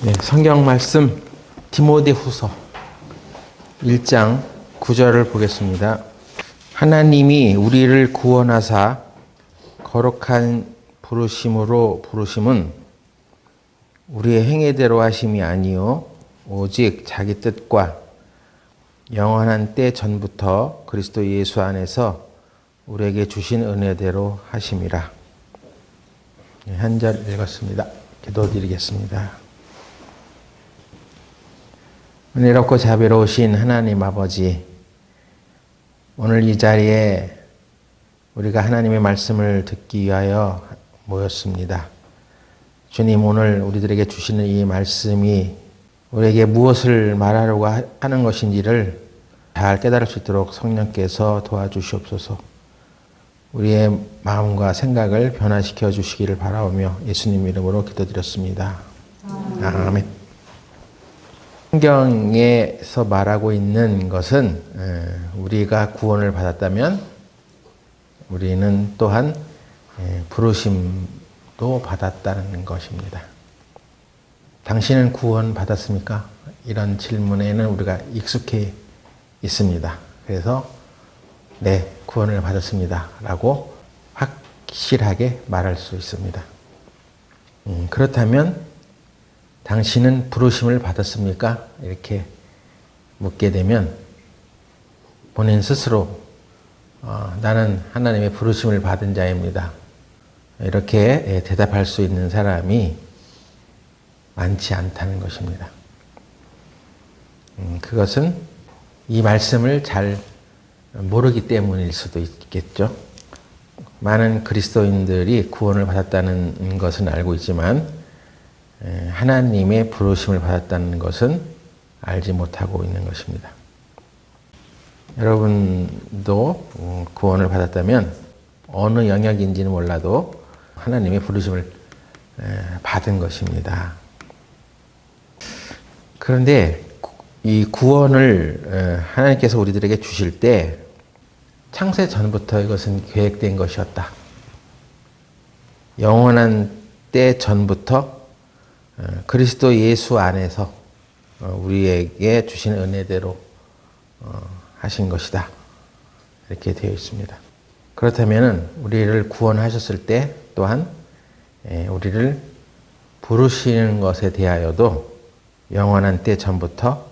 네, 성경 말씀 디모데후서 1장 9절을 보겠습니다. 하나님이 우리를 구원하사 거룩한 부르심으로 부르심은 우리의 행위대로 하심이 아니요 오직 자기 뜻과 영원한 때 전부터 그리스도 예수 안에서 우리에게 주신 은혜대로 하심이라. 한 절 읽었습니다. 기도드리겠습니다. 은혜롭고 자비로우신 하나님 아버지, 오늘 이 자리에 우리가 하나님의 말씀을 듣기 위하여 모였습니다. 주님, 오늘 우리들에게 주시는 이 말씀이 우리에게 무엇을 말하려고 하는 것인지를 잘 깨달을 수 있도록 성령께서 도와주시옵소서. 우리의 마음과 생각을 변화시켜 주시기를 바라오며 예수님 이름으로 기도드렸습니다. 아멘. 성경에서 말하고 있는 것은 우리가 구원을 받았다면 우리는 또한 부르심도 받았다는 것입니다. 당신은 구원 받았습니까? 이런 질문에는 우리가 익숙해 있습니다. 그래서 네, 구원을 받았습니다 라고 확실하게 말할 수 있습니다. 그렇다면 당신은 부르심을 받았습니까? 이렇게 묻게 되면 본인 스스로 나는 하나님의 부르심을 받은 자입니다. 이렇게 대답할 수 있는 사람이 많지 않다는 것입니다. 그것은 이 말씀을 잘 모르기 때문일 수도 있겠죠. 많은 그리스도인들이 구원을 받았다는 것은 알고 있지만 하나님의 부르심을 받았다는 것은 알지 못하고 있는 것입니다. 여러분도 구원을 받았다면 어느 영역인지는 몰라도 하나님의 부르심을 받은 것입니다. 그런데 이 구원을 하나님께서 우리들에게 주실 때 창세 전부터 이것은 계획된 것이었다. 영원한 때 전부터 그리스도 예수 안에서 우리에게 주신 은혜대로 하신 것이다. 이렇게 되어 있습니다. 그렇다면 우리를 구원하셨을 때 또한 우리를 부르시는 것에 대하여도 영원한 때 전부터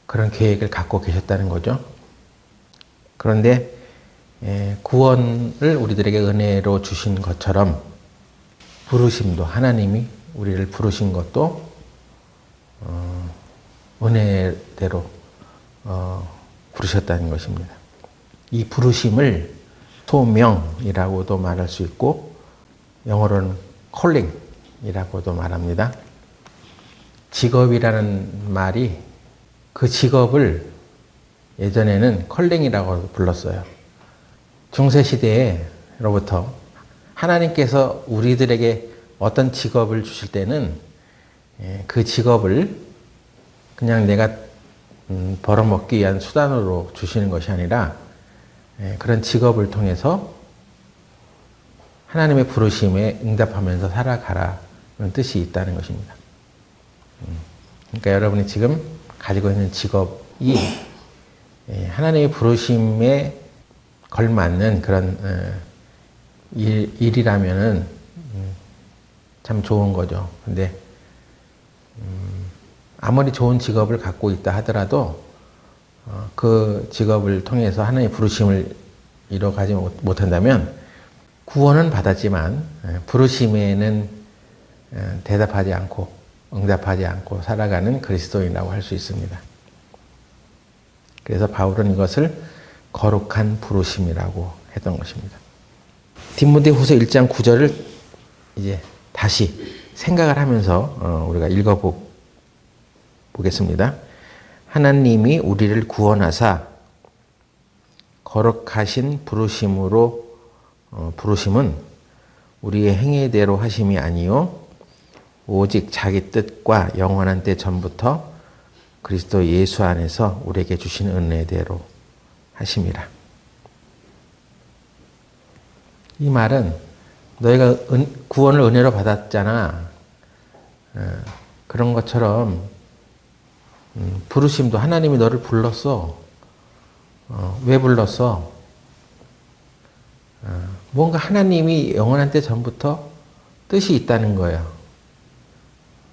그런 계획을 갖고 계셨다는 거죠. 그런데 구원을 우리들에게 은혜로 주신 것처럼 부르심도 하나님이 우리를 부르신 것도 은혜대로 부르셨다는 것입니다. 이 부르심을 소명이라고도 말할 수 있고 영어로는 calling이라고도 말합니다. 직업이라는 말이 그 직업을 예전에는 calling이라고 불렀어요. 중세시대로부터 하나님께서 우리들에게 어떤 직업을 주실 때는 그 직업을 그냥 내가 벌어먹기 위한 수단으로 주시는 것이 아니라 그런 직업을 통해서 하나님의 부르심에 응답하면서 살아가라는 뜻이 있다는 것입니다. 그러니까 여러분이 지금 가지고 있는 직업이 하나님의 부르심에 걸맞는 그런 일이라면은 참 좋은 거죠. 근데 아무리 좋은 직업을 갖고 있다 하더라도 그 직업을 통해서 하나님의 부르심을 이뤄가지 못한다면 구원은 받았지만 부르심에는 대답하지 않고 응답하지 않고 살아가는 그리스도인이라고 할 수 있습니다. 그래서 바울은 이것을 거룩한 부르심이라고 했던 것입니다. 디모데후서 1장 9절을 이제 다시 생각을 하면서 우리가 읽어보겠습니다. 하나님이 우리를 구원하사 거룩하신 부르심으로 부르심은 우리의 행위대로 하심이 아니요 오직 자기 뜻과 영원한 때 전부터 그리스도 예수 안에서 우리에게 주신 은혜대로 하심이라. 이 말은 너희가 구원을 은혜로 받았잖아. 그런 것처럼 부르심도 하나님이 너를 불렀어. 왜 불렀어? 뭔가 하나님이 영원한 때 전부터 뜻이 있다는 거예요.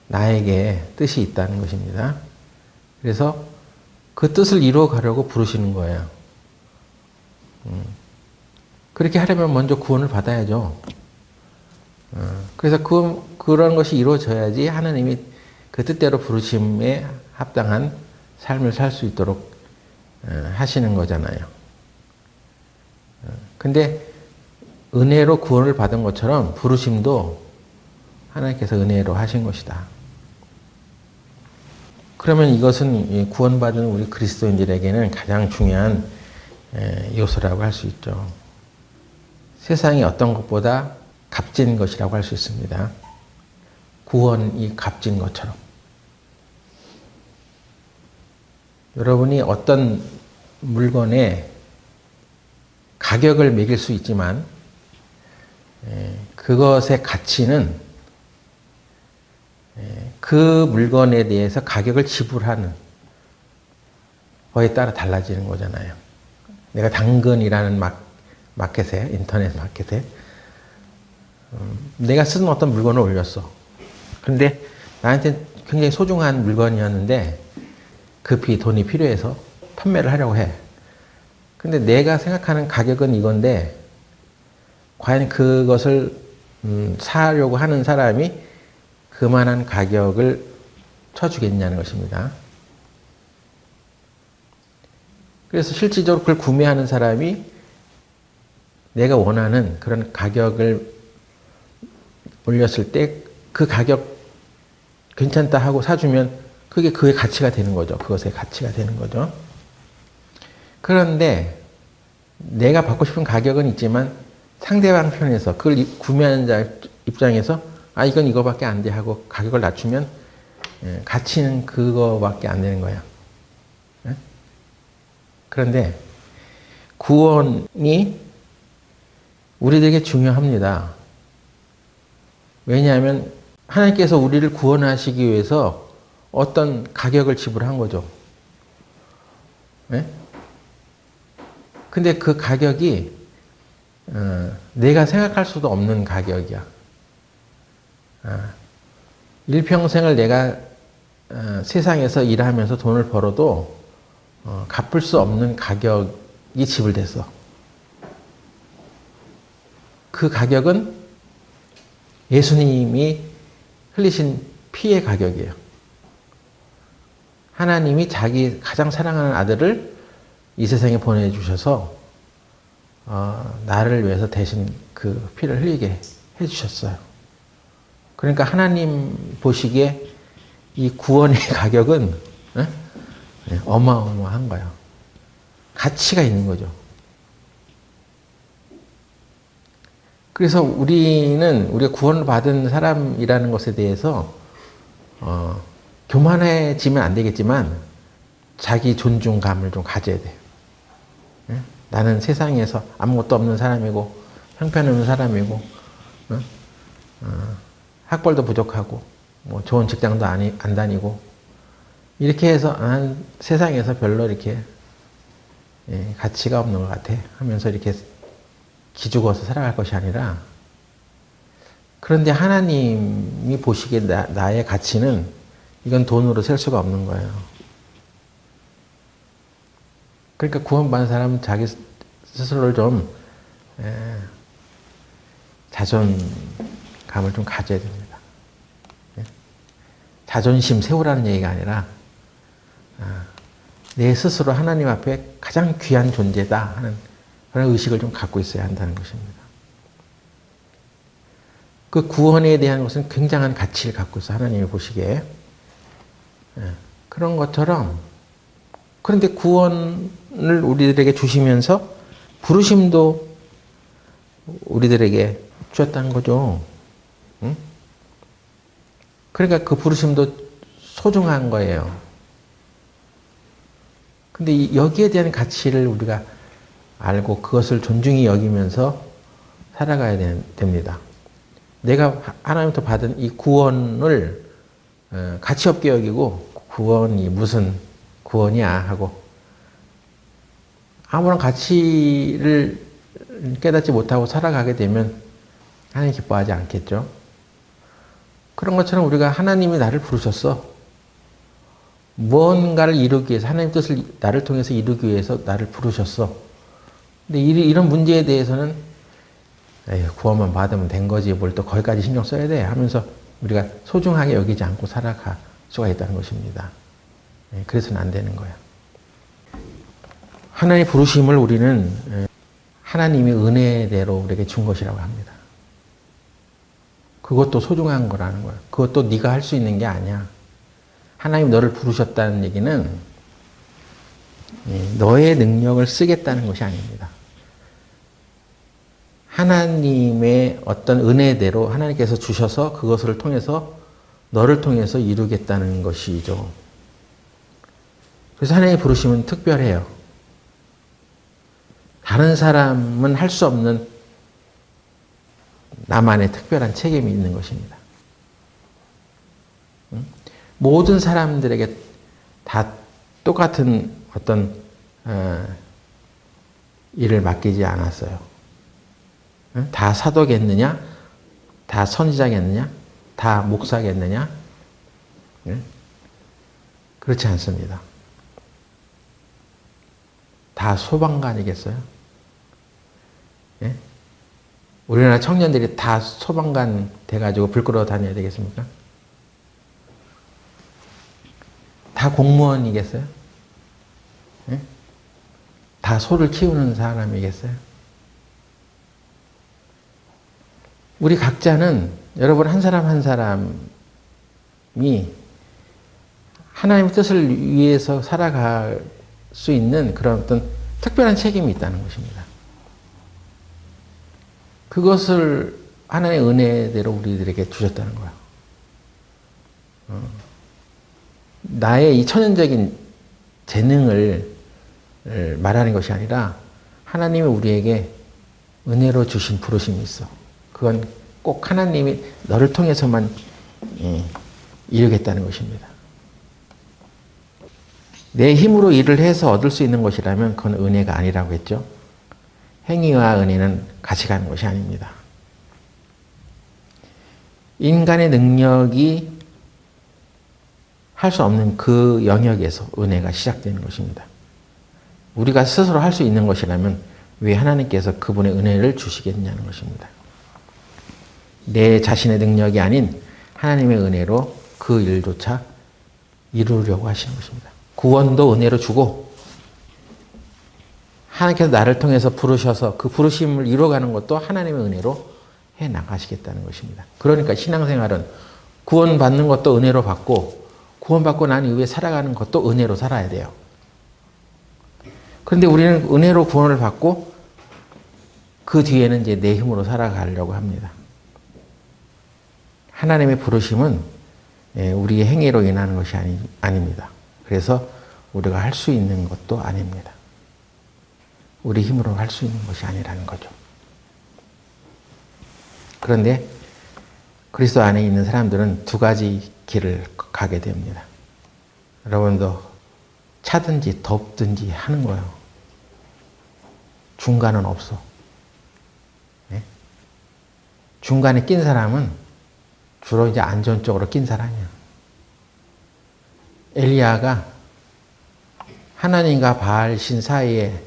나에게 뜻이 있다는 것입니다. 그래서 그 뜻을 이루어 가려고 부르시는 거예요. 그렇게 하려면 먼저 구원을 받아야죠. 그래서 그런 것이 이루어져야지 하나님이 그 뜻대로 부르심에 합당한 삶을 살 수 있도록 하시는 거잖아요. 근데 은혜로 구원을 받은 것처럼 부르심도 하나님께서 은혜로 하신 것이다. 그러면 이것은 구원받은 우리 그리스도인들에게는 가장 중요한 요소라고 할 수 있죠. 세상이 어떤 것보다 값진 것이라고 할 수 있습니다. 구원이 값진 것처럼. 여러분이 어떤 물건에 가격을 매길 수 있지만 그것의 가치는 그 물건에 대해서 가격을 지불하는 거에 따라 달라지는 거잖아요. 내가 당근이라는 마켓에, 인터넷 마켓에 내가 쓰는 어떤 물건을 올렸어. 그런데 나한테 굉장히 소중한 물건이었는데 급히 돈이 필요해서 판매를 하려고 해. 근데 내가 생각하는 가격은 이건데 과연 그것을 사려고 하는 사람이 그만한 가격을 쳐주겠냐는 것입니다. 그래서 실질적으로 그걸 구매하는 사람이 내가 원하는 그런 가격을 올렸을 때 그 가격 괜찮다 하고 사주면 그게 그의 가치가 되는 거죠. 그것의 가치가 되는 거죠. 그런데 내가 받고 싶은 가격은 있지만 상대방 편에서 그걸 구매하는 자 입장에서 이건 이거밖에 안 돼 하고 가격을 낮추면 가치는 그거밖에 안 되는 거야. 그런데 구원이 우리들에게 중요합니다. 왜냐하면 하나님께서 우리를 구원하시기 위해서 어떤 가격을 지불한 거죠. 근데 그 가격이 내가 생각할 수도 없는 가격이야. 일평생을 내가 세상에서 일하면서 돈을 벌어도 갚을 수 없는 가격이 지불됐어. 그 가격은 예수님이 흘리신 피의 가격이에요. 하나님이 자기 가장 사랑하는 아들을 이 세상에 보내주셔서 나를 위해서 대신 그 피를 흘리게 해주셨어요. 그러니까 하나님 보시기에 이 구원의 가격은 어마어마한 거예요. 가치가 있는 거죠. 그래서 우리가 구원을 받은 사람이라는 것에 대해서 교만해지면 안 되겠지만 자기 존중감을 좀 가져야 돼요. 나는 세상에서 아무것도 없는 사람이고 형편없는 사람이고 학벌도 부족하고 뭐 좋은 직장도 안 다니고 이렇게 해서 난 세상에서 별로 이렇게 가치가 없는 것 같아 하면서 이렇게 기죽어서 살아갈 것이 아니라, 그런데 하나님이 보시기에 나의 가치는 이건 돈으로 셀 수가 없는 거예요. 그러니까 구원받은 사람은 자기 스스로를 좀 자존감을 좀 가져야 됩니다. 자존심 세우라는 얘기가 아니라 내 스스로 하나님 앞에 가장 귀한 존재다 하는 그런 의식을 좀 갖고 있어야 한다는 것입니다. 그 구원에 대한 것은 굉장한 가치를 갖고 있어, 하나님이 보시기에. 그런 것처럼, 그런데 구원을 우리들에게 주시면서 부르심도 우리들에게 주셨다는 거죠. 그러니까 그 부르심도 소중한 거예요. 근데 여기에 대한 가치를 우리가 알고 그것을 존중히 여기면서 살아가야 됩니다. 내가 하나님부터 받은 이 구원을 가치 없게 여기고 구원이 무슨 구원이야 하고 아무런 가치를 깨닫지 못하고 살아가게 되면 하나님 기뻐하지 않겠죠. 그런 것처럼 우리가 하나님이 나를 부르셨어. 무언가를 이루기 위해서 하나님 뜻을 나를 통해서 이루기 위해서 나를 부르셨어. 근데 이런 문제에 대해서는 에휴, 구원만 받으면 된 거지 뭘 또 거기까지 신경 써야 돼 하면서 우리가 소중하게 여기지 않고 살아갈 수가 있다는 것입니다. 그래서는 안 되는 거야. 하나님의 부르심을 우리는 하나님이 은혜대로 우리에게 준 것이라고 합니다. 그것도 소중한 거라는 거야. 그것도 네가 할 수 있는 게 아니야. 하나님 너를 부르셨다는 얘기는 너의 능력을 쓰겠다는 것이 아닙니다. 하나님의 어떤 은혜대로 하나님께서 주셔서 그것을 통해서 너를 통해서 이루겠다는 것이죠. 그래서 하나님의 부르심은 특별해요. 다른 사람은 할 수 없는 나만의 특별한 책임이 있는 것입니다. 모든 사람들에게 다 똑같은 어떤 일을 맡기지 않았어요. 다 사도겠느냐? 다 선지자겠느냐? 다 목사겠느냐? 그렇지 않습니다. 다 소방관이겠어요? 예? 우리나라 청년들이 다 소방관 돼가지고 불 끄러 다녀야 되겠습니까? 다 공무원이겠어요? 예? 다 소를 키우는 사람이겠어요? 우리 각자는 여러분 한 사람 한 사람이 하나님의 뜻을 위해서 살아갈 수 있는 그런 어떤 특별한 책임이 있다는 것입니다. 그것을 하나님의 은혜대로 우리들에게 주셨다는 거예요. 나의 이 천연적인 재능을 말하는 것이 아니라 하나님이 우리에게 은혜로 주신 부르심이 있어. 그건 꼭 하나님이 너를 통해서만 이루겠다는 것입니다. 내 힘으로 일을 해서 얻을 수 있는 것이라면 그건 은혜가 아니라고 했죠. 행위와 은혜는 같이 가는 것이 아닙니다. 인간의 능력이 할 수 없는 그 영역에서 은혜가 시작되는 것입니다. 우리가 스스로 할 수 있는 것이라면 왜 하나님께서 그분의 은혜를 주시겠냐는 것입니다. 내 자신의 능력이 아닌 하나님의 은혜로 그 일조차 이루려고 하시는 것입니다. 구원도 은혜로 주고 하나님께서 나를 통해서 부르셔서 그 부르심을 이루어가는 것도 하나님의 은혜로 해 나가시겠다는 것입니다. 그러니까 신앙생활은 구원받는 것도 은혜로 받고 구원받고 난 이후에 살아가는 것도 은혜로 살아야 돼요. 그런데 우리는 은혜로 구원을 받고 그 뒤에는 이제 내 힘으로 살아가려고 합니다. 하나님의 부르심은 우리의 행위로 인하는 것이 아닙니다. 그래서 우리가 할 수 있는 것도 아닙니다. 우리 힘으로 할 수 있는 것이 아니라는 거죠. 그런데 그리스도 안에 있는 사람들은 두 가지 길을 가게 됩니다. 여러분도 차든지 덥든지 하는 거예요. 중간은 없어. 네? 중간에 낀 사람은 주로 이제 안전 쪽으로 낀 사람이야. 엘리야가 하나님과 바알 신 사이에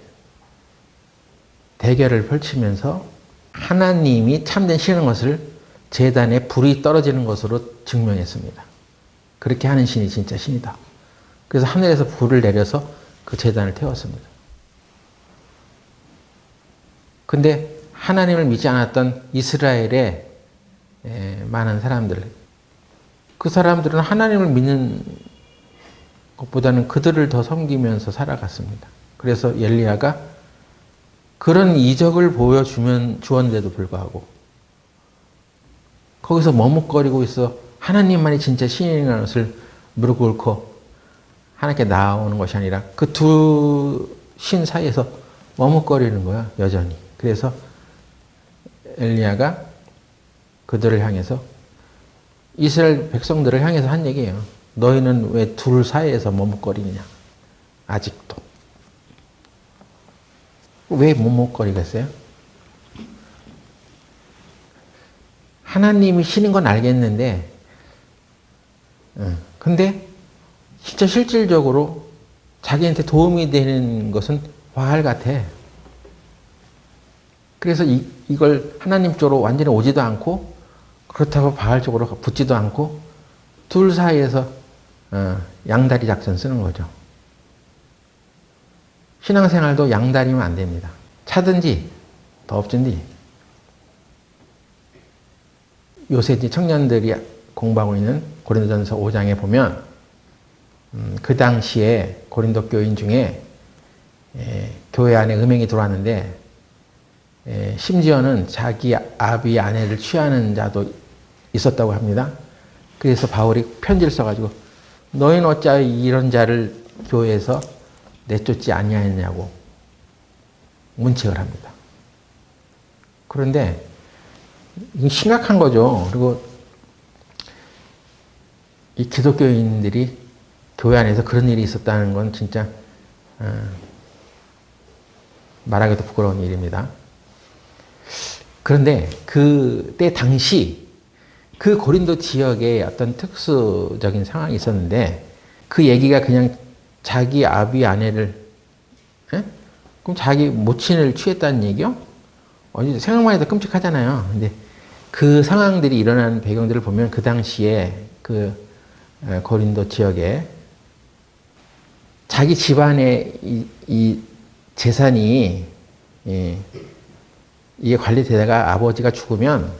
대결을 펼치면서 하나님이 참된 신인 것을 제단에 불이 떨어지는 것으로 증명했습니다. 그렇게 하는 신이 진짜 신이다. 그래서 하늘에서 불을 내려서 그 제단을 태웠습니다. 근데 하나님을 믿지 않았던 이스라엘의 많은 사람들, 그 사람들은 하나님을 믿는 것보다는 그들을 더 섬기면서 살아갔습니다. 그래서 엘리야가 그런 이적을 보여주면 주었는데도 불구하고 거기서 머뭇거리고 있어 하나님만이 진짜 신이라는 것을 무릎 꿇고 하나님께 나아오는 것이 아니라 그 두 신 사이에서 머뭇거리는 거야, 여전히. 그래서 엘리야가 그들을 향해서 이스라엘 백성들을 향해서 한 얘기예요. 너희는 왜 둘 사이에서 머뭇거리느냐. 아직도. 왜 머뭇거리겠어요? 하나님이 신인 건 알겠는데, 근데 진짜 실질적으로 자기한테 도움이 되는 것은 바알 같아. 그래서 이걸 하나님 쪽으로 완전히 오지도 않고, 그렇다고 바알 쪽으로 붙지도 않고, 둘 사이에서 양다리 작전 쓰는 거죠. 신앙생활도 양다리면 안 됩니다. 차든지 더 엎든지. 요새 이제 청년들이 공부하고 있는 고린도전서 5장에 보면 그 당시에 고린도 교인 중에 교회 안에 음행이 들어왔는데 심지어는 자기 아비 아내를 취하는 자도 있었다고 합니다. 그래서 바울이 편지를 써가지고 너희는 어찌하여 이런 자를 교회에서 내쫓지 아니하였냐고 문책을 합니다. 그런데 이게 심각한 거죠. 그리고 이 기독교인들이 교회 안에서 그런 일이 있었다는 건 진짜 말하기도 부끄러운 일입니다. 그런데 그때 당시 그 고린도 지역에 어떤 특수적인 상황이 있었는데 그 얘기가 그냥 자기 아비 아내를 그럼 자기 모친을 취했다는 얘기요? 생각만 해도 끔찍하잖아요. 근데 그 상황들이 일어나는 배경들을 보면 그 당시에 그 고린도 지역에 자기 집안의 이 재산이 이게 관리되다가 아버지가 죽으면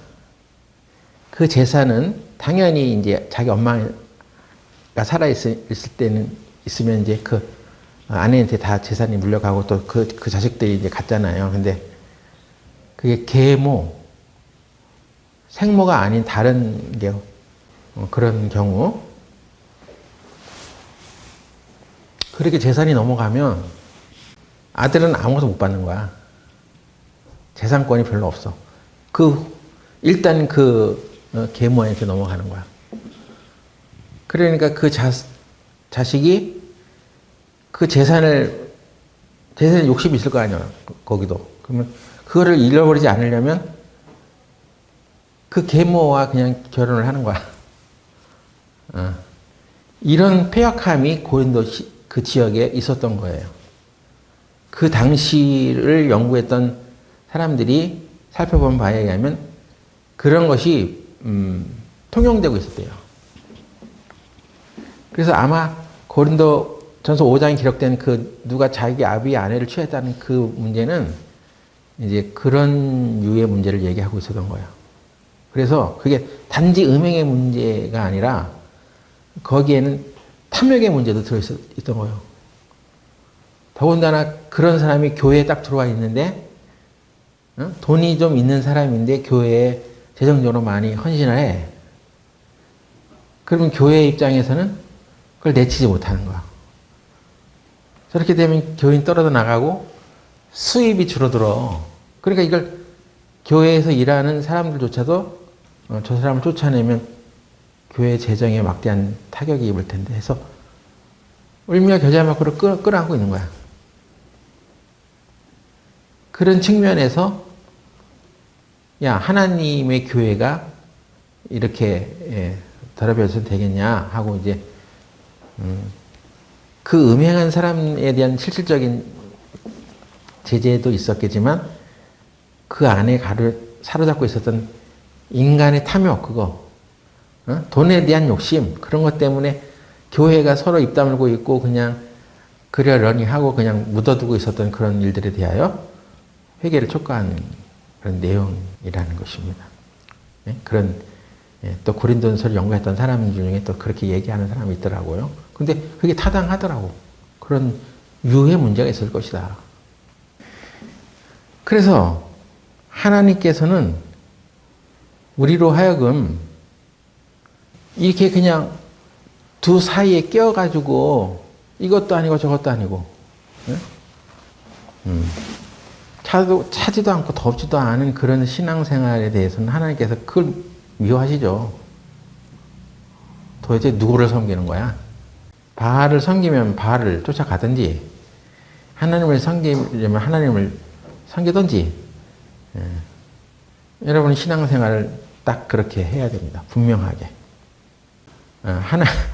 그 재산은 당연히 이제 자기 엄마가 살아있을 때는 있으면 이제 그 아내한테 다 재산이 물려가고 또 그 자식들이 이제 갔잖아요. 근데 그게 계모, 생모가 아닌 다른 게 그런 경우 그렇게 재산이 넘어가면 아들은 아무것도 못 받는 거야. 재산권이 별로 없어. 일단 계모한테 넘어가는 거야. 그러니까 그 자식이 그 재산에 욕심이 있을 거 아니야. 거기도. 그러면 그거를 잃어버리지 않으려면 그 계모와 그냥 결혼을 하는 거야. 이런 패역함이 고린도 그 지역에 있었던 거예요. 그 당시를 연구했던 사람들이 살펴본 바에 의하면 그런 것이 통용되고 있었대요. 그래서 아마 고린도 전서 5장에 기록된 누가 자기 아비의 아내를 취했다는 그 문제는 이제 그런 유의 문제를 얘기하고 있었던 거예요. 그래서 그게 단지 음행의 문제가 아니라 거기에는 탐욕의 문제도 들어있던 거예요. 더군다나 그런 사람이 교회에 딱 들어와 있는데 돈이 좀 있는 사람인데 교회에 재정적으로 많이 헌신을 해. 그러면 교회 입장에서는 그걸 내치지 못하는 거야. 저렇게 되면 교인 떨어져 나가고 수입이 줄어들어. 그러니까 이걸 교회에서 일하는 사람들조차도 저 사람을 쫓아내면 교회 재정에 막대한 타격이 입을 텐데 해서 울며 겨자 먹고를 끌어안고 있는 거야. 그런 측면에서 야 하나님의 교회가 이렇게 더럽혀져도 되겠냐 하고 이제 그 음행한 사람에 대한 실질적인 제재도 있었겠지만 그 안에 사로잡고 있었던 인간의 탐욕 그거 돈에 대한 욕심 그런 것 때문에 교회가 서로 입 다물고 있고 그냥 그러려니 하고 그냥 묻어두고 있었던 그런 일들에 대하여 회개를 촉구하는 그런 내용이라는 것입니다. 그런 또 고린도전서를 연구했던 사람 중에 또 그렇게 얘기하는 사람이 있더라고요. 근데 그게 타당하더라고. 그런 유해 문제가 있을 것이다. 그래서 하나님께서는 우리로 하여금 이렇게 그냥 두 사이에 끼어가지고 이것도 아니고 저것도 아니고 차지도 않고 덥지도 않은 그런 신앙생활에 대해서는 하나님께서 그걸 미워하시죠. 도대체 누구를 섬기는 거야? 바알을 섬기면 바알을 쫓아가든지, 하나님을 섬기려면 하나님을 섬기든지, 여러분 신앙생활을 딱 그렇게 해야 됩니다. 분명하게.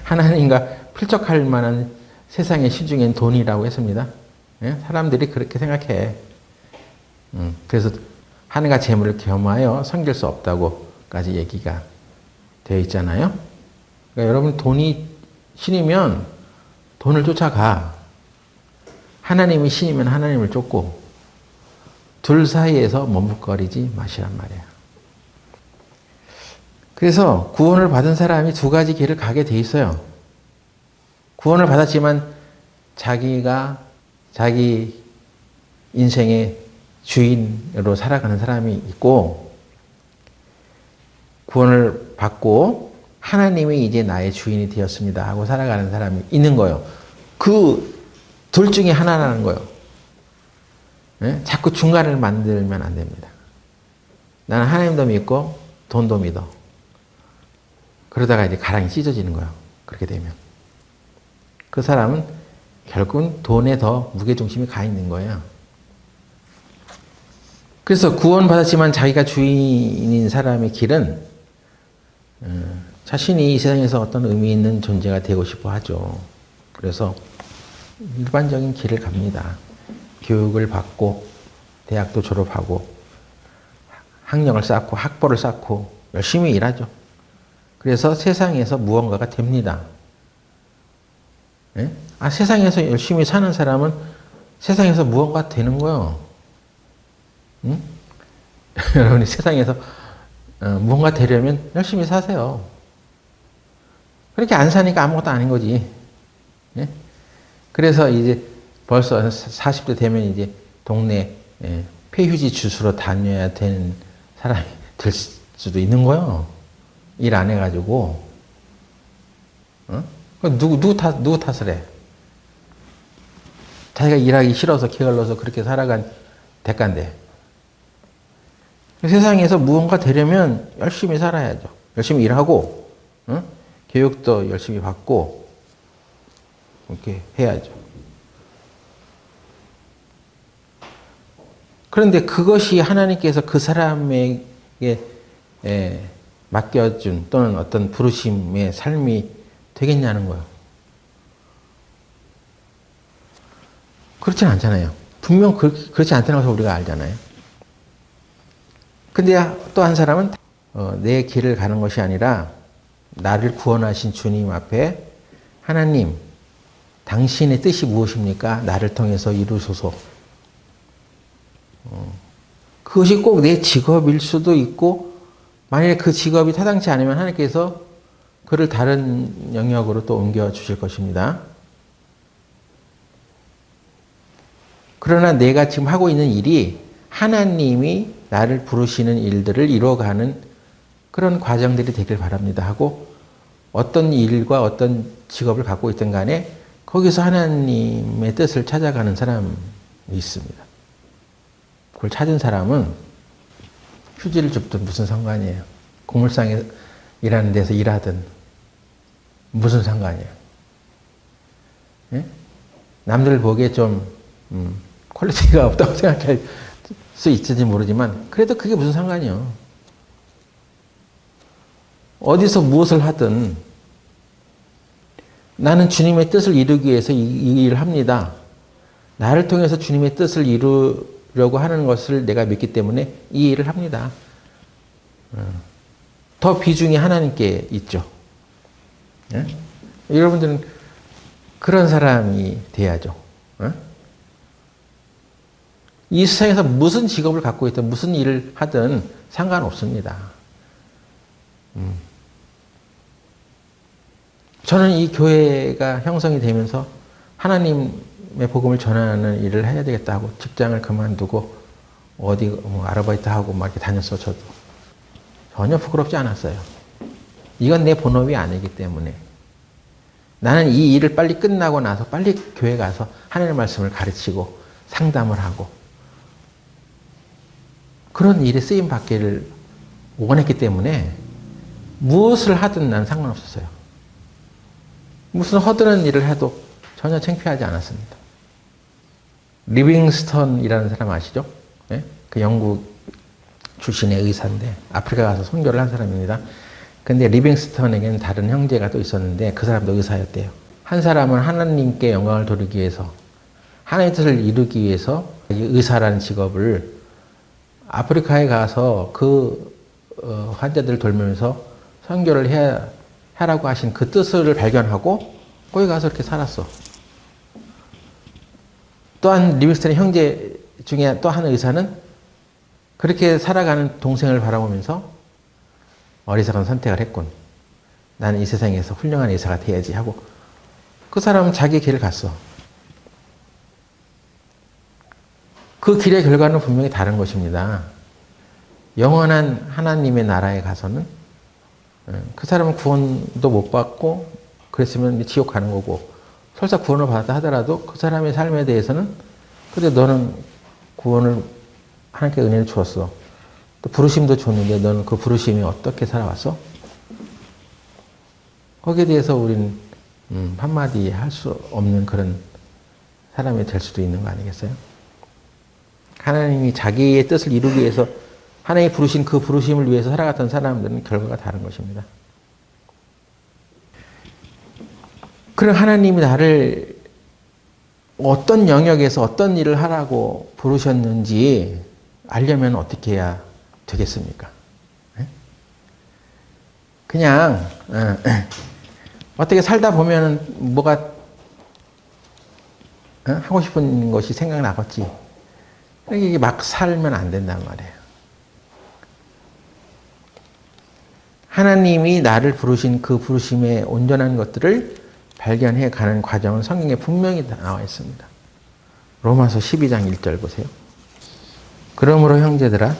하나님과 필적할 만한 세상의 시중엔 돈이라고 했습니다. 사람들이 그렇게 생각해. 그래서 하늘과 재물을 겸하여 섬길 수 없다고까지 얘기가 되어 있잖아요. 그러니까 여러분 돈이 신이면 돈을 쫓아가. 하나님이 신이면 하나님을 쫓고 둘 사이에서 머뭇거리지 마시란 말이에요. 그래서 구원을 받은 사람이 두 가지 길을 가게 돼 있어요. 구원을 받았지만 자기가 자기 인생의 주인으로 살아가는 사람이 있고, 구원을 받고 하나님이 이제 나의 주인이 되었습니다 하고 살아가는 사람이 있는 거예요. 그 둘 중에 하나라는 거예요. 자꾸 중간을 만들면 안 됩니다. 나는 하나님도 믿고 돈도 믿어. 그러다가 이제 가랑이 찢어지는 거예요. 그렇게 되면. 그 사람은 결국은 돈에 더 무게중심이 가 있는 거예요. 그래서 구원받았지만 자기가 주인인 사람의 길은 자신이 이 세상에서 어떤 의미 있는 존재가 되고 싶어 하죠. 그래서 일반적인 길을 갑니다. 교육을 받고 대학도 졸업하고 학력을 쌓고 학벌을 쌓고 열심히 일하죠. 그래서 세상에서 무언가가 됩니다. 세상에서 열심히 사는 사람은 세상에서 무언가 되는 거예요. 응? 여러분이 세상에서 무언가 되려면 열심히 사세요. 그렇게 안 사니까 아무것도 아닌 거지. 그래서 이제 벌써 40대 되면 이제 동네 폐휴지 주스로 다녀야 되는 사람이 될 수도 있는 거예요. 일 안 해가지고. 누구 탓을 해? 자기가 일하기 싫어서 게을러서 그렇게 살아간 대가인데. 세상에서 무언가 되려면 열심히 살아야죠. 열심히 일하고, 교육도 열심히 받고, 이렇게 해야죠. 그런데 그것이 하나님께서 그 사람에게 맡겨준 또는 어떤 부르심의 삶이 되겠냐는 거예요. 그렇진 않잖아요. 분명 그렇지 않다는 것을 우리가 알잖아요. 근데 또 한 사람은 내 길을 가는 것이 아니라 나를 구원하신 주님 앞에 하나님, 당신의 뜻이 무엇입니까? 나를 통해서 이루소서. 그것이 꼭 내 직업일 수도 있고, 만약에 그 직업이 타당치 않으면 하나님께서 그를 다른 영역으로 또 옮겨 주실 것입니다. 그러나 내가 지금 하고 있는 일이 하나님이 나를 부르시는 일들을 이루어가는 그런 과정들이 되길 바랍니다 하고, 어떤 일과 어떤 직업을 갖고 있든 간에 거기서 하나님의 뜻을 찾아가는 사람이 있습니다. 그걸 찾은 사람은 휴지를 줍든 무슨 상관이에요. 고물상에 일하는 데서 일하든 무슨 상관이에요. 예? 남들 보기에 좀 퀄리티가 없다고 생각할 수 있을지 모르지만 그래도 그게 무슨 상관이요. 어디서 무엇을 하든 나는 주님의 뜻을 이루기 위해서 이 일을 합니다. 나를 통해서 주님의 뜻을 이루려고 하는 것을 내가 믿기 때문에 이 일을 합니다. 더 비중이 하나님께 있죠. 예? 여러분들은 그런 사람이 돼야죠. 예? 이 세상에서 무슨 직업을 갖고 있든 무슨 일을 하든 상관없습니다. 저는 이 교회가 형성이 되면서 하나님의 복음을 전하는 일을 해야 되겠다 하고 직장을 그만두고 어디 뭐 아르바이트하고 막 이렇게 다녔어. 저도 전혀 부끄럽지 않았어요. 이건 내 본업이 아니기 때문에 나는 이 일을 빨리 끝나고 나서 빨리 교회 가서 하나님의 말씀을 가르치고 상담을 하고 그런 일에 쓰임 받기를 원했기 때문에 무엇을 하든 난 상관없었어요. 무슨 허드렛 일을 해도 전혀 창피하지 않았습니다. 리빙스턴이라는 사람 아시죠? 네? 그 영국 출신의 의사인데 아프리카 가서 선교를 한 사람입니다. 근데 리빙스턴에게는 다른 형제가 또 있었는데 그 사람도 의사였대요. 한 사람은 하나님께 영광을 돌리기 위해서 하나님의 뜻을 이루기 위해서 의사라는 직업을 아프리카에 가서 그 환자들을 돌면서 선교를 하라고 하신 그 뜻을 발견하고 거기 가서 이렇게 살았어. 또한 리빙스턴의 형제 중에 또 한 의사는 그렇게 살아가는 동생을 바라보면서 어리석은 선택을 했군. 나는 이 세상에서 훌륭한 의사가 돼야지 하고 그 사람은 자기 길을 갔어. 그 길의 결과는 분명히 다른 것입니다. 영원한 하나님의 나라에 가서는 그 사람은 구원도 못 받고 그랬으면 지옥 가는 거고 설사 구원을 받았다 하더라도 그 사람의 삶에 대해서는 근데 너는 구원을 하나님께 은혜를 주었어. 또 부르심도 줬는데 너는 그 부르심이 어떻게 살아왔어? 거기에 대해서 우리는 한마디 할 수 없는 그런 사람이 될 수도 있는 거 아니겠어요? 하나님이 자기의 뜻을 이루기 위해서 하나님이 부르신 그 부르심을 위해서 살아갔던 사람들은 결과가 다른 것입니다. 그럼 하나님이 나를 어떤 영역에서 어떤 일을 하라고 부르셨는지 알려면 어떻게 해야 되겠습니까? 그냥 어떻게 살다 보면 뭐가 하고 싶은 것이 생각나겠지. 이게 막 살면 안 된단 말이에요. 하나님이 나를 부르신 그 부르심의 온전한 것들을 발견해 가는 과정은 성경에 분명히 나와 있습니다. 로마서 12장 1절 보세요. 그러므로 형제들아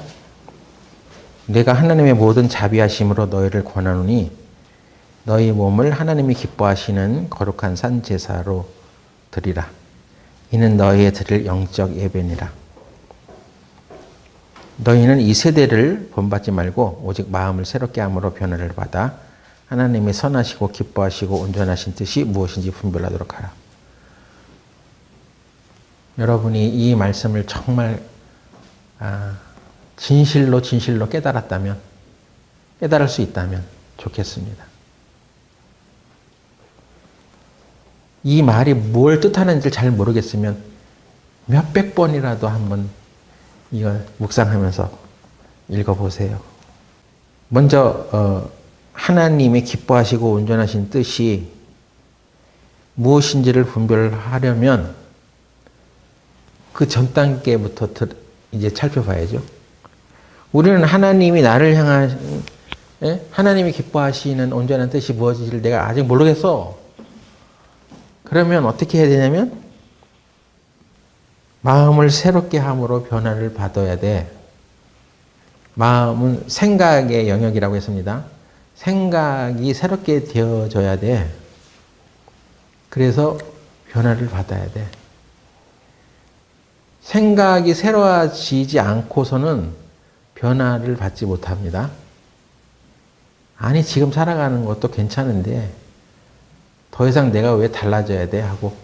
내가 하나님의 모든 자비하심으로 너희를 권하노니 너희 몸을 하나님이 기뻐하시는 거룩한 산 제사로 드리라. 이는 너희의 드릴 영적 예배니라. 너희는 이 세대를 본받지 말고 오직 마음을 새롭게 함으로 변화를 받아 하나님의 선하시고 기뻐하시고 온전하신 뜻이 무엇인지 분별하도록 하라. 여러분이 이 말씀을 정말 진실로 깨달았다면, 깨달을 수 있다면 좋겠습니다. 이 말이 뭘 뜻하는지 잘 모르겠으면 몇백 번이라도 한번 이걸 묵상하면서 읽어보세요. 먼저 하나님의 기뻐하시고 온전하신 뜻이 무엇인지를 분별하려면 그 전 단계부터 이제 살펴봐야죠. 우리는 하나님이 나를 향한 하나님이 기뻐하시는 온전한 뜻이 무엇인지를 내가 아직 모르겠어. 그러면 어떻게 해야 되냐면 마음을 새롭게 함으로 변화를 받아야 돼. 마음은 생각의 영역이라고 했습니다. 생각이 새롭게 되어져야 돼. 그래서 변화를 받아야 돼. 생각이 새로워지지 않고서는 변화를 받지 못합니다. 아니 지금 살아가는 것도 괜찮은데 더 이상 내가 왜 달라져야 돼 하고